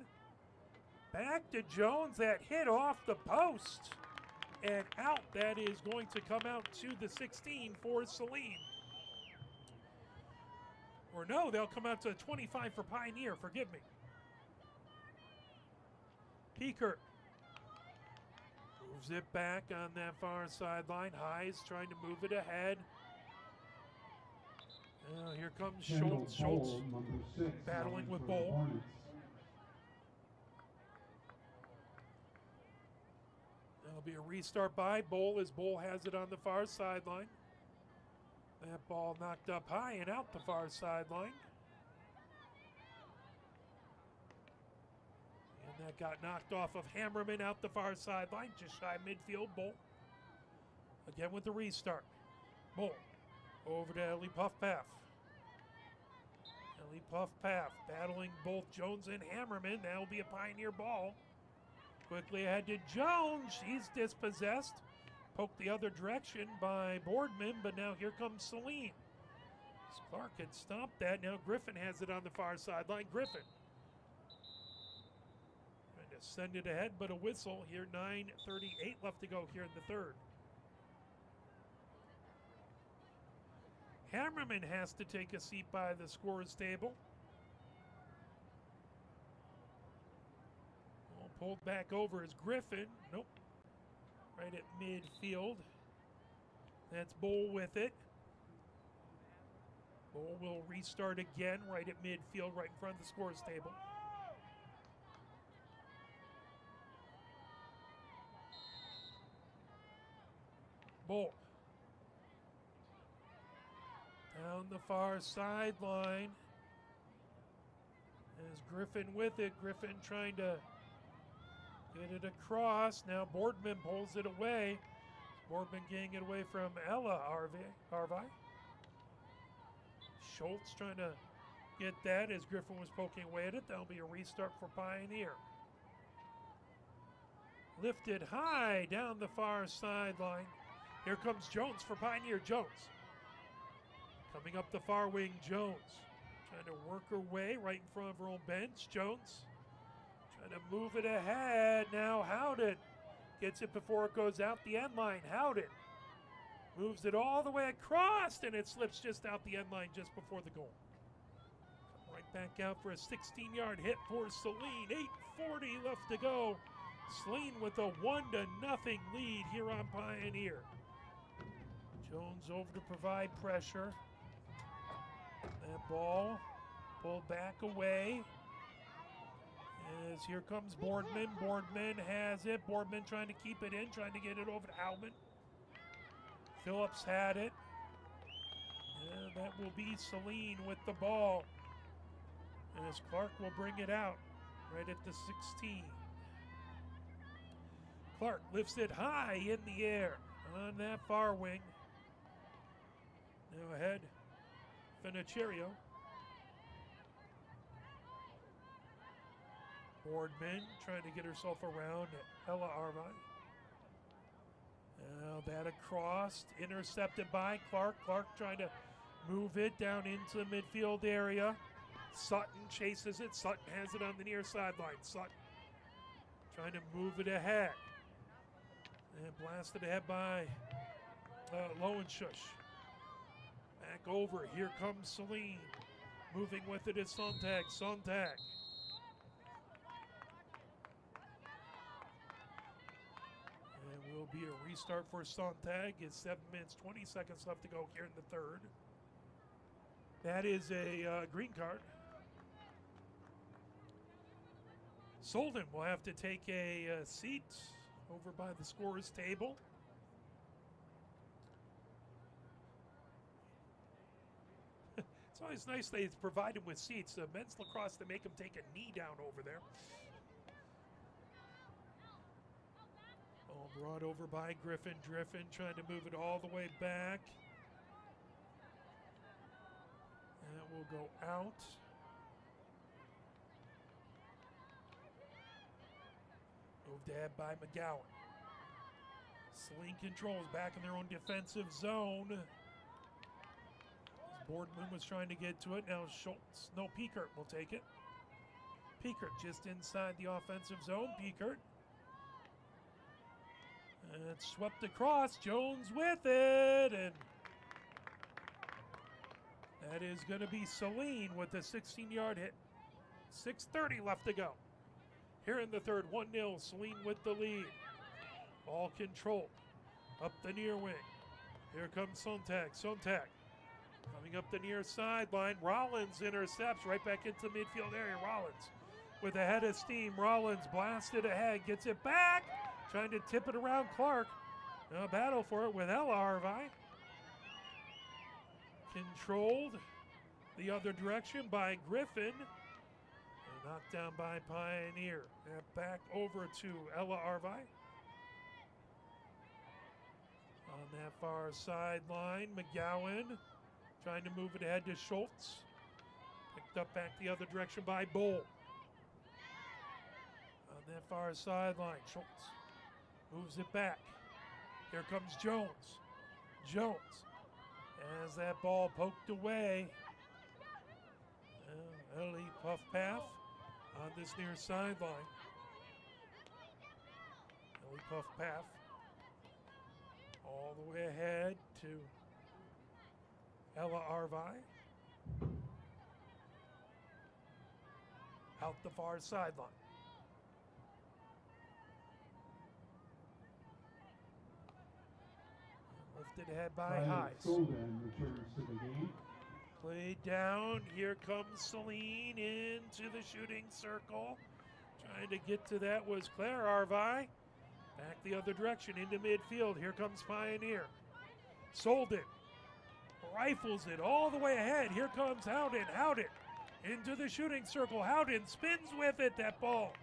S1: back to Jones. That hit off the post and out. That is going to come out to the 16 for Saline. Or no, they'll come out to 25 for Pioneer. Forgive me. Peekert moves it back on that far sideline. Highs trying to move it ahead. Here comes Schultz. Schultz battling with Bowl. That'll be a restart by Bowl as Bowl has it on the far sideline. That ball knocked up high and out the far sideline. That got knocked off of Hammerman out the far sideline, just shy midfield. Bull again with the restart. Bull over to Ellie Puff-Paff. Ellie Puff-Paff battling both Jones and Hammerman. That'll be a Pioneer ball. Quickly ahead to Jones. She's dispossessed. Poked the other direction by Boardman, but now here comes Saline. Clark had stopped that. Now Griffin has it on the far sideline. Griffin trying to send it ahead, but a whistle here. 9:38 left to go here in the third. Hammerman has to take a seat by the scorer's table. Well, pulled back over is Griffin. Nope. Right at midfield. That's Bull with it. Bull will restart again right at midfield, right in front of the scorer's table. Bull. Down the far sideline. As Griffin with it. Griffin trying to get it across. Now Boardman pulls it away. Boardman getting it away from Ella Arvi. Schultz trying to get that as Griffin was poking away at it. That'll be a restart for Pioneer. Lifted high down the far sideline. Here comes Jones for Pioneer. Jones. Coming up the far wing, Jones. Trying to work her way right in front of her own bench. Jones trying to move it ahead. Now Howden gets it before it goes out the end line. Howden moves it all the way across, and it slips just out the end line just before the goal. Right back out for a 16-yard hit for Saline. 8:40 left to go. Saline with a 1-0 lead here on Pioneer. Jones over to provide pressure. That ball pulled back away. As here comes Boardman. Boardman has it. Boardman trying to keep it in, trying to get it over to Howman. Phillips had it. And that will be Saline with the ball. As Clark will bring it out right at the 16. Clark lifts it high in the air on that far wing. Now ahead, Finicherio. Boardman trying to get herself around Ella Arvi. Now that across, intercepted by Clark. Clark trying to move it down into the midfield area. Sutton chases it. Sutton has it on the near sideline. Sutton trying to move it ahead. And blasted ahead by Lowenschutz. Back over. Here comes Saline. Moving with it is Sontag. Sontag. And will be a restart for Sontag. It's 7 minutes, 20 seconds left to go here in the third. That is a green card. Solden will have to take a seat over by the scorer's table. It's always nice they provide him with seats. Men's lacrosse, they make him take a knee down over there. All brought over by Griffin. Griffin trying to move it all the way back. And it will go out. Moved ahead by McGowan. Saline controls back in their own defensive zone. Boardman was trying to get to it. Now Schultz, no, Piekert will take it. Piekert just inside the offensive zone. Piekert. And it's swept across. Jones with it. And that is going to be Saline with a 16-yard hit. 6:30 left to go. Here in the third, 1-0, Saline with the lead. Ball controlled. Up the near wing. Here comes Sontag. Sontag coming up the near sideline. Rollins intercepts right back into midfield area. Rollins with a head of steam. Rollins blasted ahead, gets it back. Trying to tip it around Clark. Now battle for it with Ella Arvi. Controlled the other direction by Griffin. And Knocked down by Pioneer. And back over to Ella Arvi. On that far sideline, McGowan trying to move it ahead to Schultz. Picked up back the other direction by Bull. On that far sideline, Schultz moves it back. Here comes Jones. Jones as that ball poked away. Ellie Puffpath on this near sideline. Ellie Puffpath all the way ahead to Ella Arvi. Out the far sideline. Lifted ahead by Heiss.
S2: Golden returns to the game.
S1: Played down. Here comes Saline into the shooting circle. Trying to get to that was Claire Arvi. Back the other direction into midfield. Here comes Pioneer. Solden rifles it all the way ahead. Here comes Howden. Howden into the shooting circle. Howden spins with it. That ball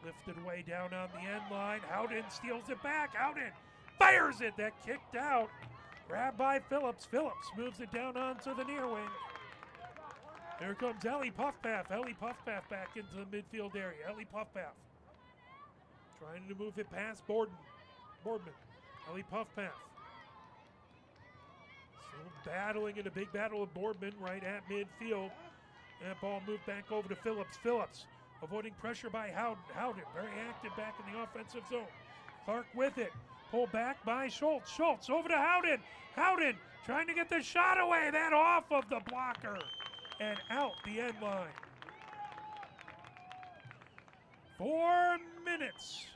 S1: lifted way down on the end line. Howden steals it back. Howden fires it. That kicked out. Grabbed by Phillips. Phillips moves it down onto the near wing. Here comes Ellie Puffpath. Ellie Puffpath back into the midfield area. Ellie Puffpath trying to move it past Boardman. Ellie Puffpath still battling in a big battle with Boardman right at midfield. That ball moved back over to Phillips. Phillips avoiding pressure by Howden. Howden very active back in the offensive zone. Clark with it. Pulled back by Schultz. Schultz over to Howden. Howden trying to get the shot away. That off of the blocker and out the end line. 4 minutes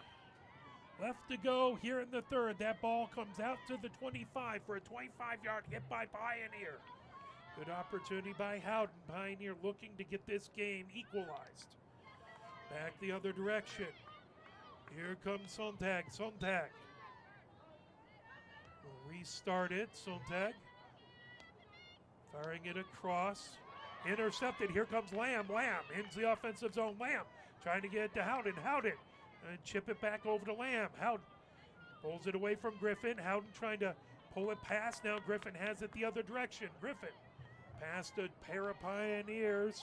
S1: left to go here in the third. That ball comes out to the 25 for a 25-yard hit by Pioneer. Good opportunity by Howden. Pioneer looking to get this game equalized. Back the other direction. Here comes Sontag. Sontag will restart it. Sontag firing it across. Intercepted. Here comes Lamb. Lamb into the offensive zone. Lamb trying to get it to Howden. Howden and chip it back over to Lamb. Howden pulls it away from Griffin. Howden trying to pull it past. Now Griffin has it the other direction. Griffin past a pair of Pioneers.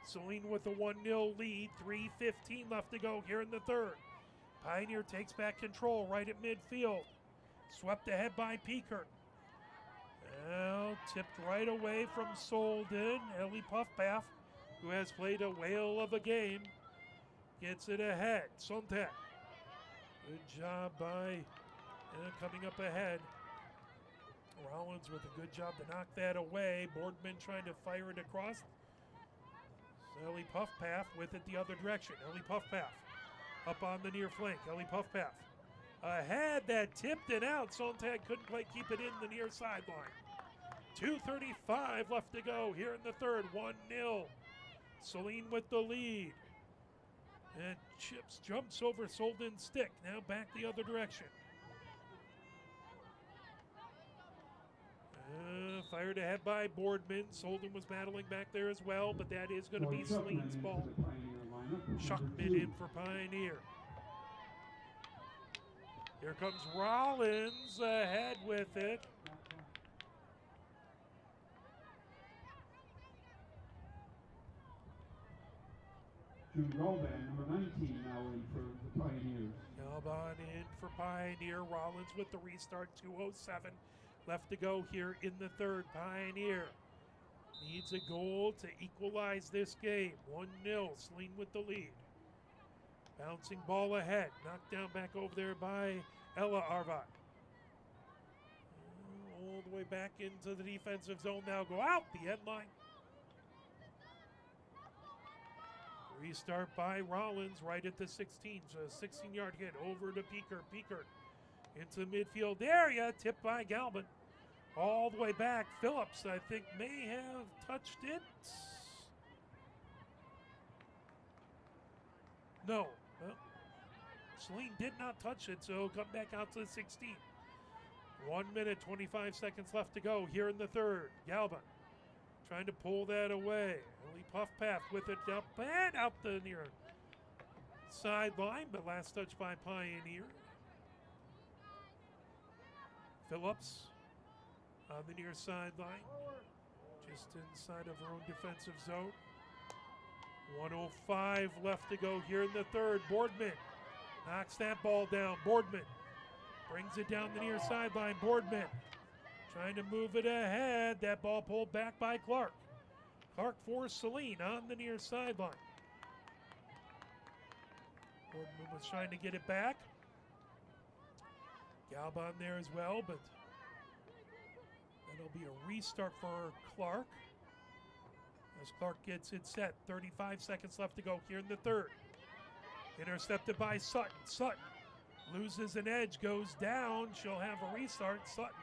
S1: Saline with a 1-0 lead. 3:15 left to go here in the third. Pioneer takes back control right at midfield. Swept ahead by Peekert. Now tipped right away from Solden. Ellie Puffpath, who has played a whale of a game, gets it ahead. Sontag. Good job by coming up ahead. Rollins with a good job to knock that away. Boardman trying to fire it across. Ellie Puffpath with it the other direction. Ellie Puffpath up on the near flank. Ellie Puffpath ahead, that tipped it out. Sontag couldn't quite keep it in the near sideline. 2:35 left to go here in the third. 1-0. Saline with the lead. And Chips jumps over Solden's stick. Now back the other direction. Fired ahead by Boardman. Solden was battling back there as well, but that is going to be Saline's ball. Schuckman in for Pioneer. Here comes Rollins ahead with it.
S2: June Galban, number 19, now in for the Pioneers.
S1: Galban in for Pioneer. Rollins with the restart. 2:07 left to go here in the third. Pioneer needs a goal to equalize this game. 1-0. Saline with the lead. Bouncing ball ahead. Knocked down back over there by Ella Arvi. All the way back into the defensive zone now. Go out the end line. Restart by Rollins right at the 16. So a 16-yard hit over to Peekert. Peekert into the midfield area. Tipped by Galban. All the way back. Phillips, I think, may have touched it. No. Well, Saline did not touch it, so come back out to the 16. 1 minute, 25 seconds left to go here in the third. Galban trying to pull that away. Only Puff Path with it up and out the near sideline, but last touch by Pioneer. Phillips on the near sideline, just inside of her own defensive zone. 1:05 left to go here in the third. Boardman knocks that ball down. Boardman brings it down the near sideline. Boardman trying to move it ahead. That ball pulled back by Clark. Clark for Saline on the near sideline. Boardman was trying to get it back. Galbon there as well, but that'll be a restart for Clark. As Clark gets it set, 35 seconds left to go here in the third. Intercepted by Sutton. Sutton loses an edge, goes down. She'll have a restart. Sutton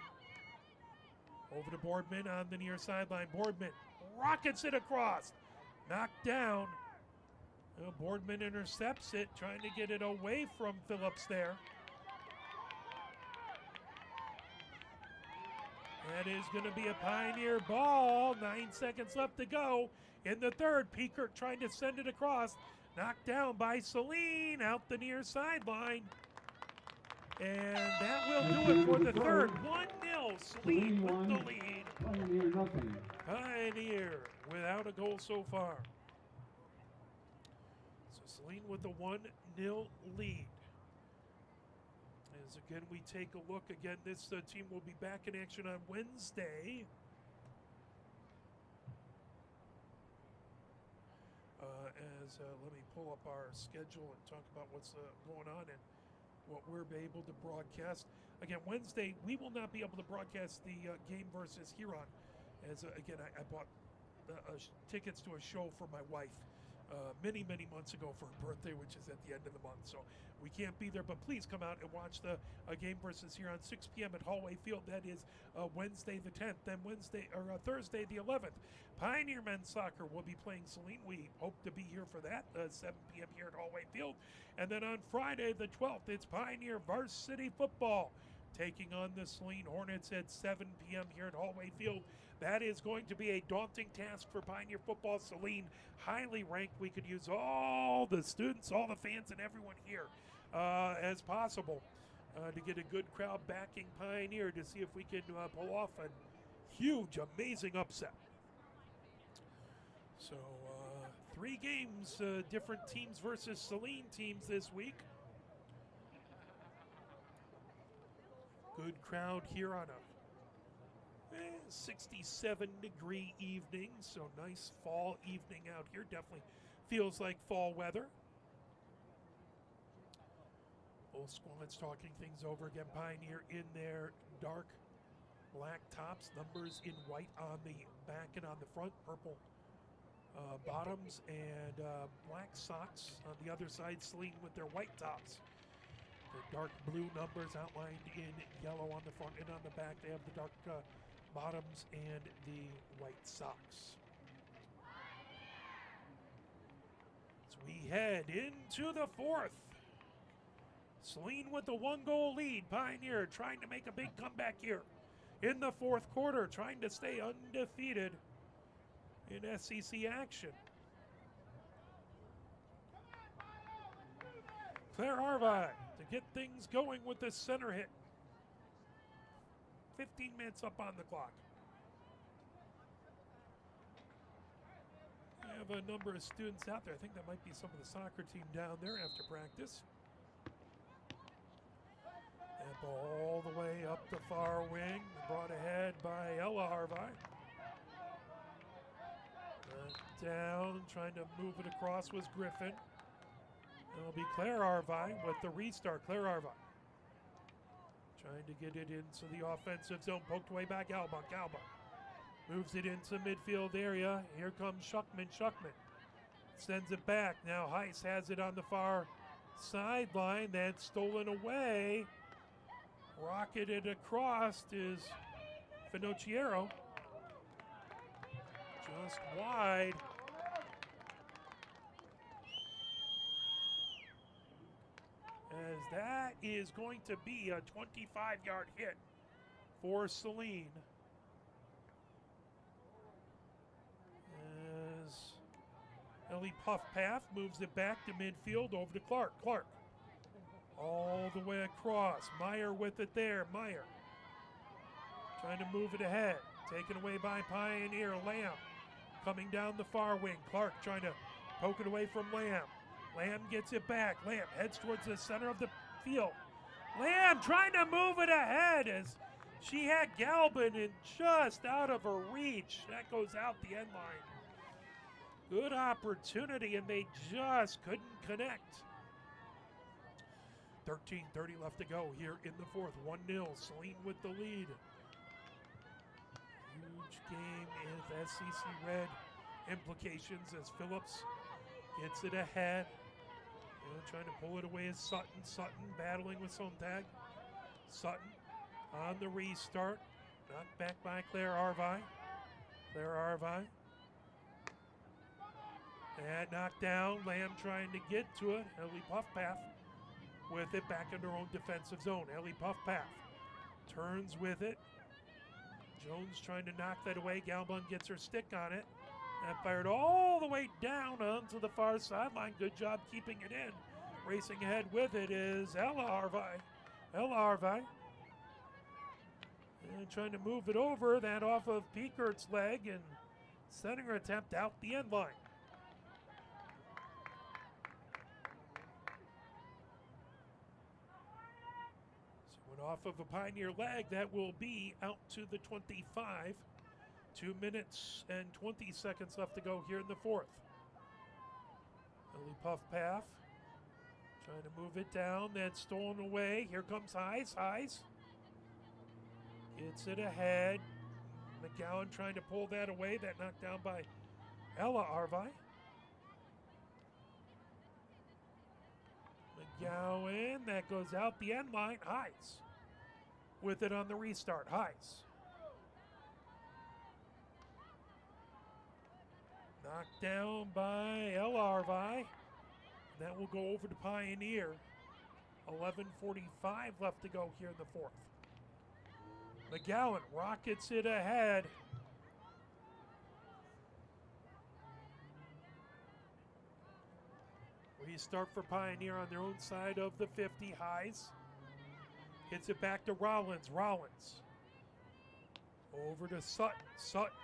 S1: over to Boardman on the near sideline. Boardman rockets it across. Knocked down. Boardman intercepts it, trying to get it away from Phillips there. That is going to be a Pioneer ball. 9 seconds left to go in the third. Peekert trying to send it across. Knocked down by Saline out the near sideline. And that will do it for the third. 1-0. Saline with the lead.
S2: Pioneer nothing.
S1: Pioneer without a goal so far. So Saline with the 1-0 lead. As again we take a look, again this team will be back in action on Wednesday. Let me pull up our schedule and talk about what's going on and what we're able to broadcast. Again, Wednesday we will not be able to broadcast the game versus Huron. As again, I bought tickets to a show for my wife many months ago for her birthday, which is at the end of the month. So we can't be there, but please come out and watch the game versus Huron 6 p.m. at Hallway Field. That is Wednesday the 10th. Then Thursday the 11th. Pioneer men's soccer will be playing Saline. We hope to be here for that, 7 p.m. here at Hallway Field. And then on Friday the 12th, it's Pioneer Varsity football taking on the Saline Hornets at 7 p.m. here at Hallway Field. That is going to be a daunting task for Pioneer football. Saline, highly ranked. We could use all the students, all the fans, and everyone here as possible to get a good crowd backing Pioneer to see if we can pull off a huge, amazing upset. So 3 games, different teams versus Saline teams this week. Good crowd here on a 67-degree evening, so nice fall evening out here. Definitely feels like fall weather. Both squads talking things over again. Pioneer in their dark black tops, numbers in white on the back and on the front, purple bottoms, and black socks on the other side. Saline with their white tops. The dark blue numbers outlined in yellow on the front and on the back. They have the dark bottoms and the white socks. So we head into the fourth. Saline with the 1-goal lead. Pioneer trying to make a big comeback here in the fourth quarter, trying to stay undefeated in SEC action. Claire Harvey to get things going with the center hit. 15 minutes up on the clock. We have a number of students out there. I think that might be some of the soccer team down there after practice. And ball all the way up the far wing, brought ahead by Ella Harvey. Down, trying to move it across was Griffin. It'll be Claire Harvey with the restart. Claire Harvey trying to get it into the offensive zone. Poked away back Alba. Alba moves it into midfield area. Here comes Shuckman. Shuckman sends it back. Now Heiss has it on the far sideline. That's stolen away. Rocketed across is Finocchiero. Just wide. As that is going to be a 25-yard hit for Saline. Ellie Puffpath moves it back to midfield over to Clark. Clark all the way across. Meyer with it there. Meyer trying to move it ahead. Taken away by Pioneer. Lamb coming down the far wing. Clark trying to poke it away from Lamb. Lamb gets it back. Lamb heads towards the center of the field. Lamb trying to move it ahead as she had Galvin and just out of her reach. That goes out the end line. Good opportunity, and they just couldn't connect. 13:30 left to go here in the fourth. 1-0, Saline with the lead. Huge game with SEC Red implications as Phillips gets it ahead. Trying to pull it away is Sutton. Sutton battling with Sontag. Sutton on the restart. Knocked back by Claire Arvi. Claire Arvi. And knocked down. Lamb trying to get to it. Ellie Puffpath with it back in her own defensive zone. Ellie Puffpath turns with it. Jones trying to knock that away. Galbun gets her stick on it. And fired all the way down onto the far sideline. Good job keeping it in. Racing ahead with it is Ella Arvi. Ella Arvi. And trying to move it over. That off of Piekert's leg and sending her attempt out the end line. Off of a Pioneer leg, that will be out to the 25. 2 minutes and 20 seconds left to go here in the fourth. Ellie Puffpath trying to move it down. That's stolen away. Here comes Heise. Heise gets it ahead. McGowan trying to pull that away. That knocked down by Ella Arvi. McGowan, that goes out the end line. Heise with it on the restart. Heise. Knocked down by El Arvi. That will go over to Pioneer. 11:45 left to go here in the fourth. McGowan rockets it ahead. Restart for Pioneer on their own side of the 50. Heise hits it back to Rollins. Rollins over to Sutton. Sutton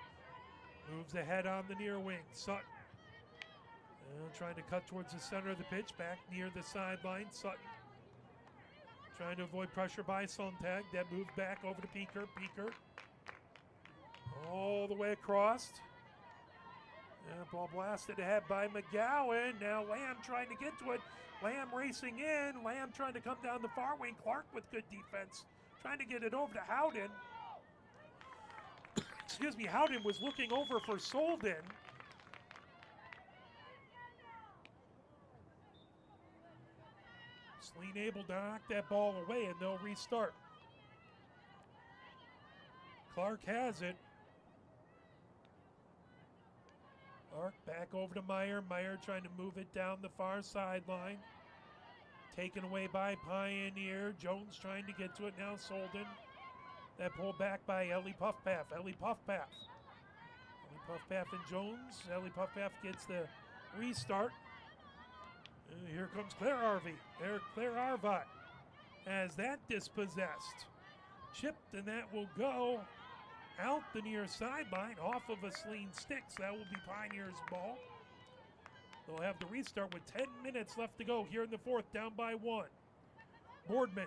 S1: moves ahead on the near wing. Sutton trying to cut towards the center of the pitch, back near the sideline. Sutton trying to avoid pressure by Sontag. That moves back over to Peeker. Peeker all the way across. And ball blasted ahead by McGowan. Now Lamb trying to get to it. Lamb racing in. Lamb trying to come down the far wing. Clark with good defense. Trying to get it over to Howden. Excuse me, Howden was looking over for Solden. Saline able to knock that ball away and they'll restart. Clark has it. Clark back over to Meyer. Meyer trying to move it down the far sideline. Taken away by Pioneer. Jones trying to get to it now. Solden. That pulled back by Ellie Puffpath. Ellie Puffpath. Ellie Puffpath and Jones. Ellie Puffpath gets the restart. And here comes Claire Arvi. Claire Arvi has that dispossessed. Chipped, and that will go out the near sideline off of a Saline sticks. That will be Pioneer's ball. They'll have the restart with 10 minutes left to go here in the fourth, down by 1. Boardman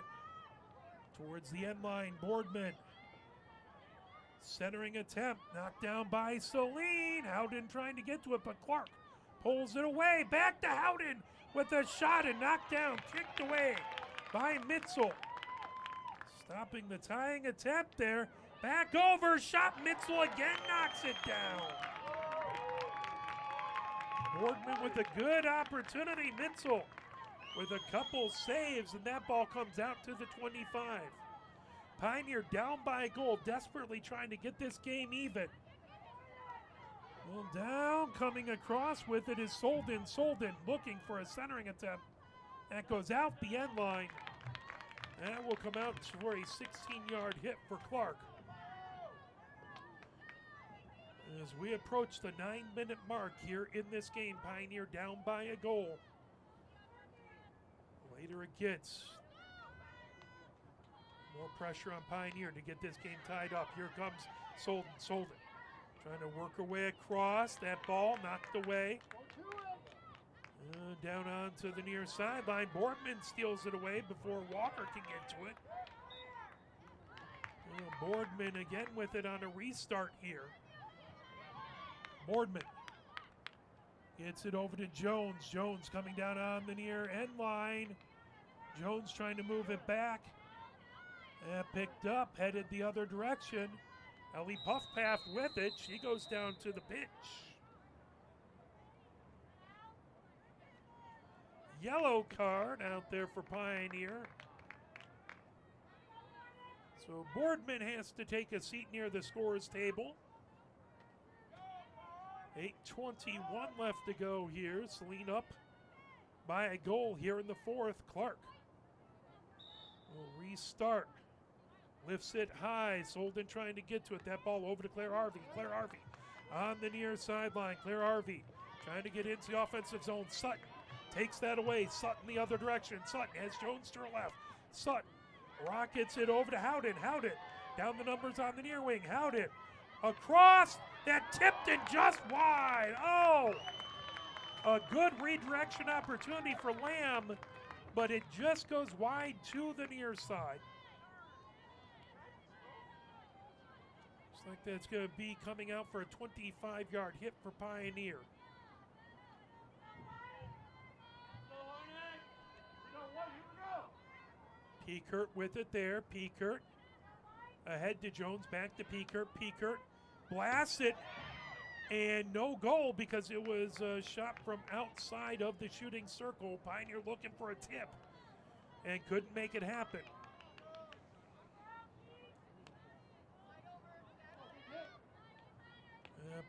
S1: towards the end line. Boardman centering attempt, knocked down by Saline. Howden trying to get to it, but Clark pulls it away. Back to Howden with a shot and knocked down, kicked away by Mitzel. Stopping the tying attempt there. Back over, shot. Mitzel again knocks it down. Boardman with a good opportunity. Mitzel with a couple saves, and that ball comes out to the 25. Pioneer down by a goal, desperately trying to get this game even. Well, down, coming across with it is Solden. Solden looking for a centering attempt. That goes out the end line. That will come out for a 16-yard hit for Clark. As we approach the 9-minute mark here in this game, Pioneer down by a goal. Later it gets. More pressure on Pioneer to get this game tied up. Here comes Solden. Trying to work her way across. That ball knocked away. Down onto the near sideline. Boardman steals it away before Walker can get to it. Boardman again with it on a restart here. Boardman gets it over to Jones. Jones coming down on the near end line. Jones trying to move it back. Picked up, headed the other direction. Ellie Puffpath with it. She goes down to the pitch. Yellow card out there for Pioneer. So Boardman has to take a seat near the scorer's table. 8:21 left to go here. Saline up by a goal here in the fourth. Clark will restart. Lifts it high. Solden trying to get to it. That ball over to Claire Harvey. Claire Harvey on the near sideline. Claire Harvey trying to get into the offensive zone. Sutton takes that away. Sutton the other direction. Sutton has Jones to her left. Sutton rockets it over to Howden. Howden down the numbers on the near wing. Howden across. That tipped it just wide. Oh! A good redirection opportunity for Lamb, but it just goes wide to the near side. Looks like that's going to be coming out for a 25-yard hit for Pioneer. Peekert with it there. Peekert ahead to Jones, back to Peekert. Peekert blasts it, and no goal because it was a shot from outside of the shooting circle. Pioneer looking for a tip and couldn't make it happen.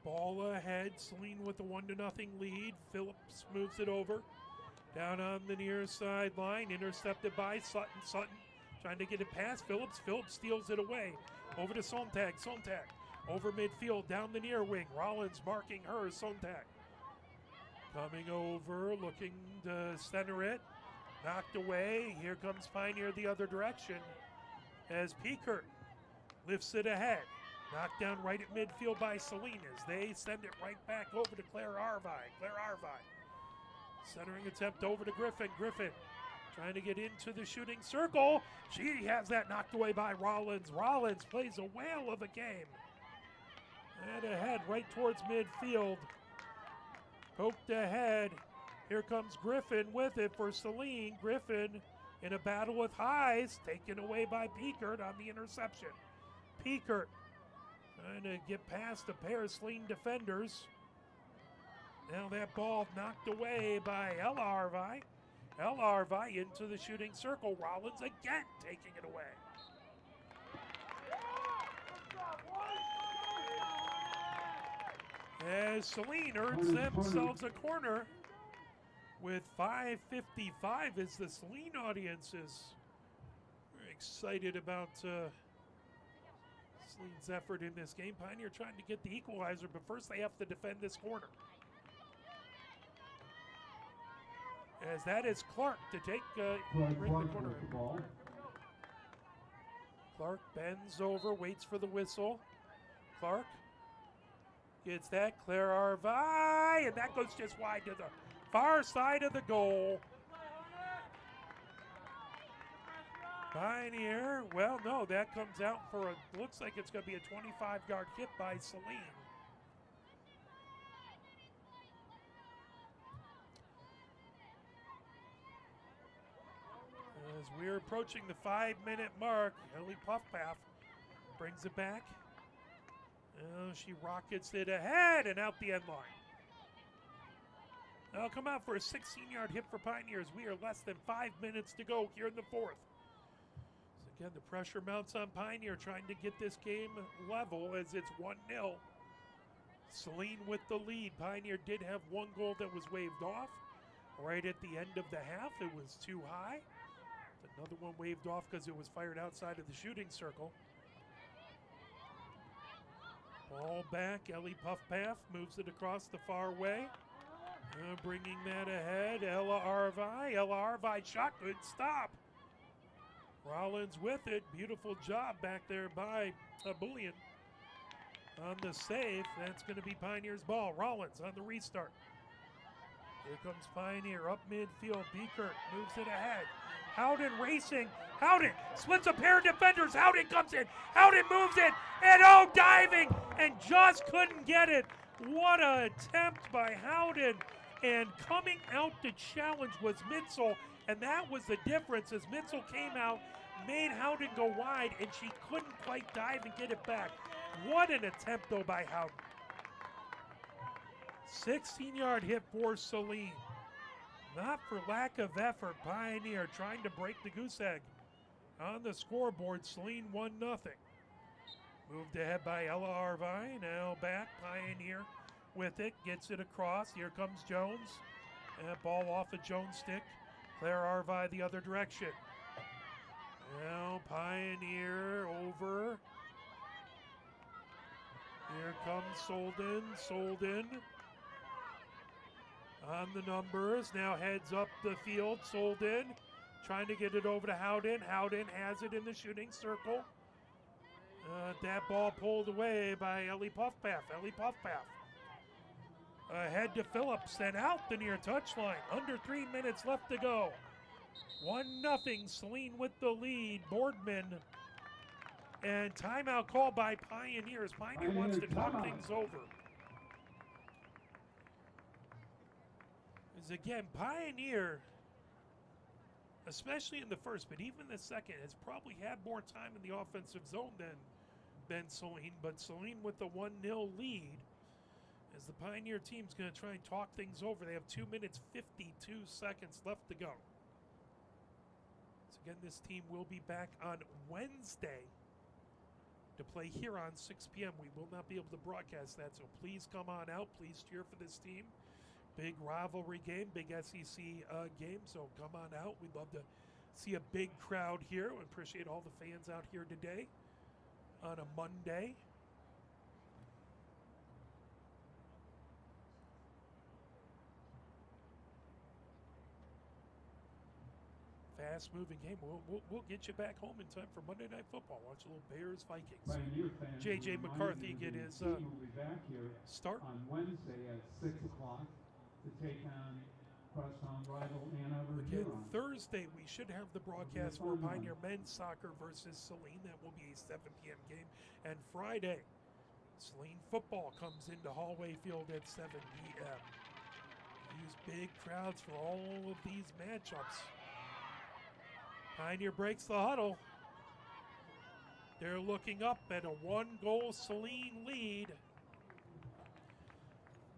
S1: Ball ahead. Saline with the 1-0 lead. Phillips moves it over. Down on the near sideline, intercepted by Sutton. Sutton trying to get it past Phillips. Phillips steals it away. Over to Sontag. Sontag over midfield, down the near wing. Rollins marking her. Sontag coming over, looking to center it. Knocked away. Here comes Pioneer the other direction as Peekert lifts it ahead. Knocked down right at midfield by Saline as they send it right back over to Claire Arvine. Claire Arvine. Centering attempt over to Griffin. Griffin trying to get into the shooting circle. She has that knocked away by Rollins. Rollins plays a whale of a game. And ahead right towards midfield. Poked ahead. Here comes Griffin with it for Saline. Griffin in a battle with Highs. Taken away by Peekert on the interception. Peekert trying to get past a pair of Saline defenders. Now that ball knocked away by El Arvai. El Arvai into the shooting circle. Rollins again taking it away. As Saline earns themselves a corner with 5:55 as the Saline audience is very excited about Saline's effort in this game. Pioneer trying to get the equalizer, but first they have to defend this corner. As that is Clark to take bring the corner in. Clark bends over, waits for the whistle. Clark gets that. Claire Arvai, and that goes just wide to the far side of the goal. Pioneer, well, no, that comes out for a, looks like it's going to be a 25-yard hit by Saline. As we're approaching the 5-minute mark, Ellie Puffpath brings it back. She rockets it ahead and out the end line. That'll come out for a 16-yard hit for Pioneers. We are less than 5 minutes to go here in the fourth. So again, the pressure mounts on Pioneer, trying to get this game level as it's 1-0. Saline with the lead. Pioneer did have one goal that was waved off right at the end of the half. It was too high. Another one waved off because it was fired outside of the shooting circle. Ball back, Ellie Puffpath moves it across the far way. Bringing that ahead, Ella Arvi. Ella Arvi shot, good stop. Rollins with it, beautiful job back there by Bullion. On the save, that's going to be Pioneer's ball. Rollins on the restart. Here comes Pioneer up midfield. Beekert moves it ahead. Howden racing. Howden splits a pair of defenders. Howden comes in. Howden moves it. And diving. And just couldn't get it. What an attempt by Howden. And coming out to challenge was Mitzel. And that was the difference as Mitzel came out, made Howden go wide, and she couldn't quite dive and get it back. What an attempt, though, by Howden. 16-yard hit for Saline. Not for lack of effort. Pioneer trying to break the goose egg. On the scoreboard, Saline 1-0. Moved ahead by Ella Arvi. Now back, Pioneer with it. Gets it across. Here comes Jones. And ball off a Jones stick. Claire Arvi the other direction. Now Pioneer over. Here comes Solden. On the numbers, now heads up the field. Solden trying to get it over to Howden. Howden has it in the shooting circle. That ball pulled away by Ellie Puffpath. Ahead to Phillips and out the near touchline. Under 3 minutes left to go. 1-0, Saline with the lead. Boardman. And timeout called by Pioneers. Pioneer wants to talk things over. As again, Pioneer, especially in the first, but even the second, has probably had more time in the offensive zone than Saline. But Saline with the 1-0 lead. As the Pioneer team's going to try and talk things over. They have 2 minutes, 52 seconds left to go. So again, this team will be back on Wednesday to play here on 6 p.m. We will not be able to broadcast that, so please come on out. Please cheer for this team. Big rivalry game, big SEC game, so come on out. We'd love to see a big crowd here. We appreciate all the fans out here today on a Monday. Fast-moving game. We'll get you back home in time for Monday Night Football. Watch a little Bears-Vikings. J.J. McCarthy get his start
S2: on Wednesday at 6 o'clock to take on crosstown rival Ann Arbor Huron.
S1: Thursday, we should have the broadcast for Pioneer men's soccer versus Saline. That will be a 7 p.m. game. And Friday, Saline football comes into Hallway Field at 7 p.m. Use big crowds for all of these matchups. Pioneer breaks the huddle. They're looking up at a 1-goal Saline lead.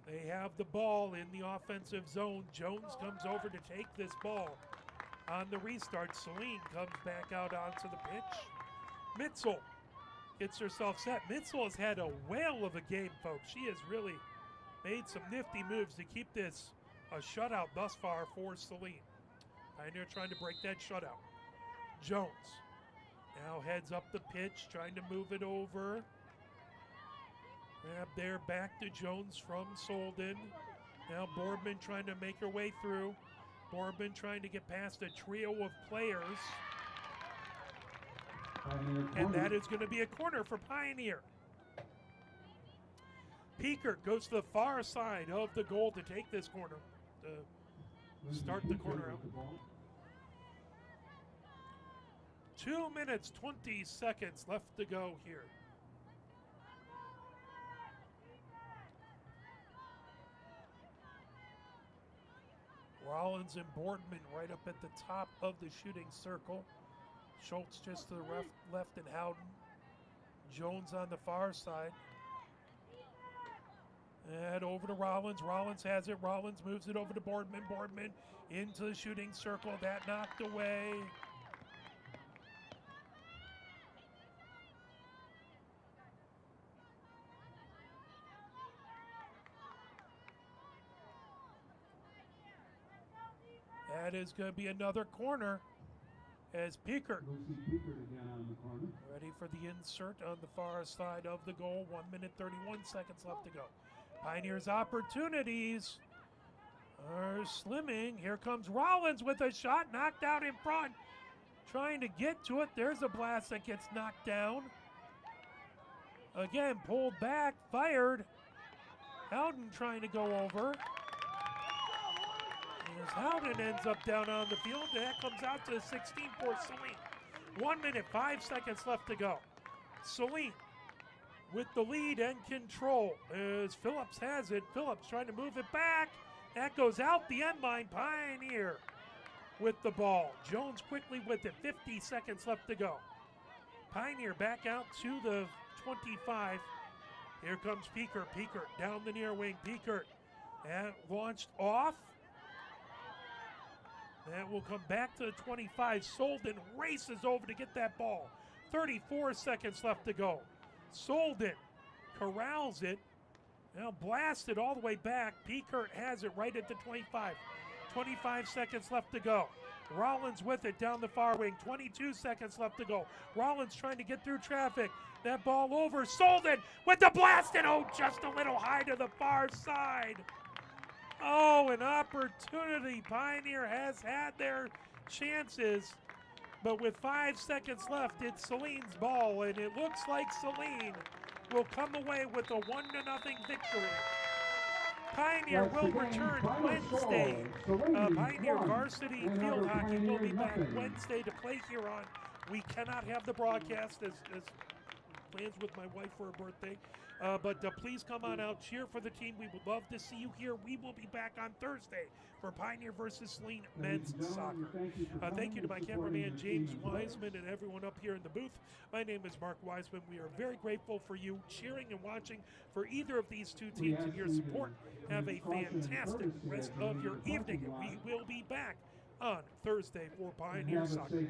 S1: They have the ball in the offensive zone. Jones comes over to take this ball. On the restart, Saline comes back out onto the pitch. Mitzel gets herself set. Mitzel has had a whale of a game, folks. She has really made some nifty moves to keep this a shutout thus far for Saline. Pioneer trying to break that shutout. Jones now heads up the pitch, trying to move it over. Grab there, back to Jones from Solden. Now Boardman trying to make her way through. Boardman trying to get past a trio of players. And that is going to be a corner for Pioneer. Peeker goes to the far side of the goal to take this corner, to start the corner out. 2 minutes, 20 seconds left to go here. Rollins and Boardman right up at the top of the shooting circle. Schultz just to the left and Howden. Jones on the far side. And over to Rollins. Rollins has it. Rollins moves it over to Boardman. Boardman into the shooting circle. That knocked away. That is going to be another corner. as Piekert
S2: Lucy Piekert again on the corner.
S1: ready for the insert on the far side of the goal. 1 minute, 31 seconds left to go. Pioneers' opportunities are slimming. Here comes Rollins with a shot, knocked out in front. Trying to get to it. There's a blast that gets knocked down. Again, pulled back, fired. Howden trying to go over. As Howden ends up down on the field, that comes out to 16 for Saline. 1 minute, 5 seconds left to go. Saline with the lead and control as Phillips has it. Phillips trying to move it back. That goes out the end line. Pioneer with the ball. Jones quickly with it. 50 seconds left to go. Pioneer back out to the 25. Here comes Piekert. Piekert down the near wing. Piekert launched off. That will come back to the 25. Solden races over to get that ball. 34 seconds left to go. Solden corrals it. Now blasted all the way back. Piekert has it right at the 25. 25 seconds left to go. Rollins with it down the far wing. 22 seconds left to go. Rollins trying to get through traffic. That ball over. Solden with the blast, and just a little high to the far side. Oh, an opportunity. Pioneer has had their chances, but with 5 seconds left, it's Saline's ball, and it looks like Saline will come away with a 1-0 victory. Pioneer will return Wednesday. Pioneer Varsity Field Hockey will be back Wednesday to play Huron. We cannot have the broadcast as plans with my wife for her birthday. But please come on out, cheer for the team. We would love to see you here. We will be back on Thursday for Pioneer versus Saline men's soccer. Thank you to my cameraman, James Wiseman, and everyone up here in the booth. My name is Mark Wiseman. We are very grateful for you cheering and watching for either of these two teams and your support. Have a fantastic rest of your evening. We will be back on Thursday for Pioneer Soccer.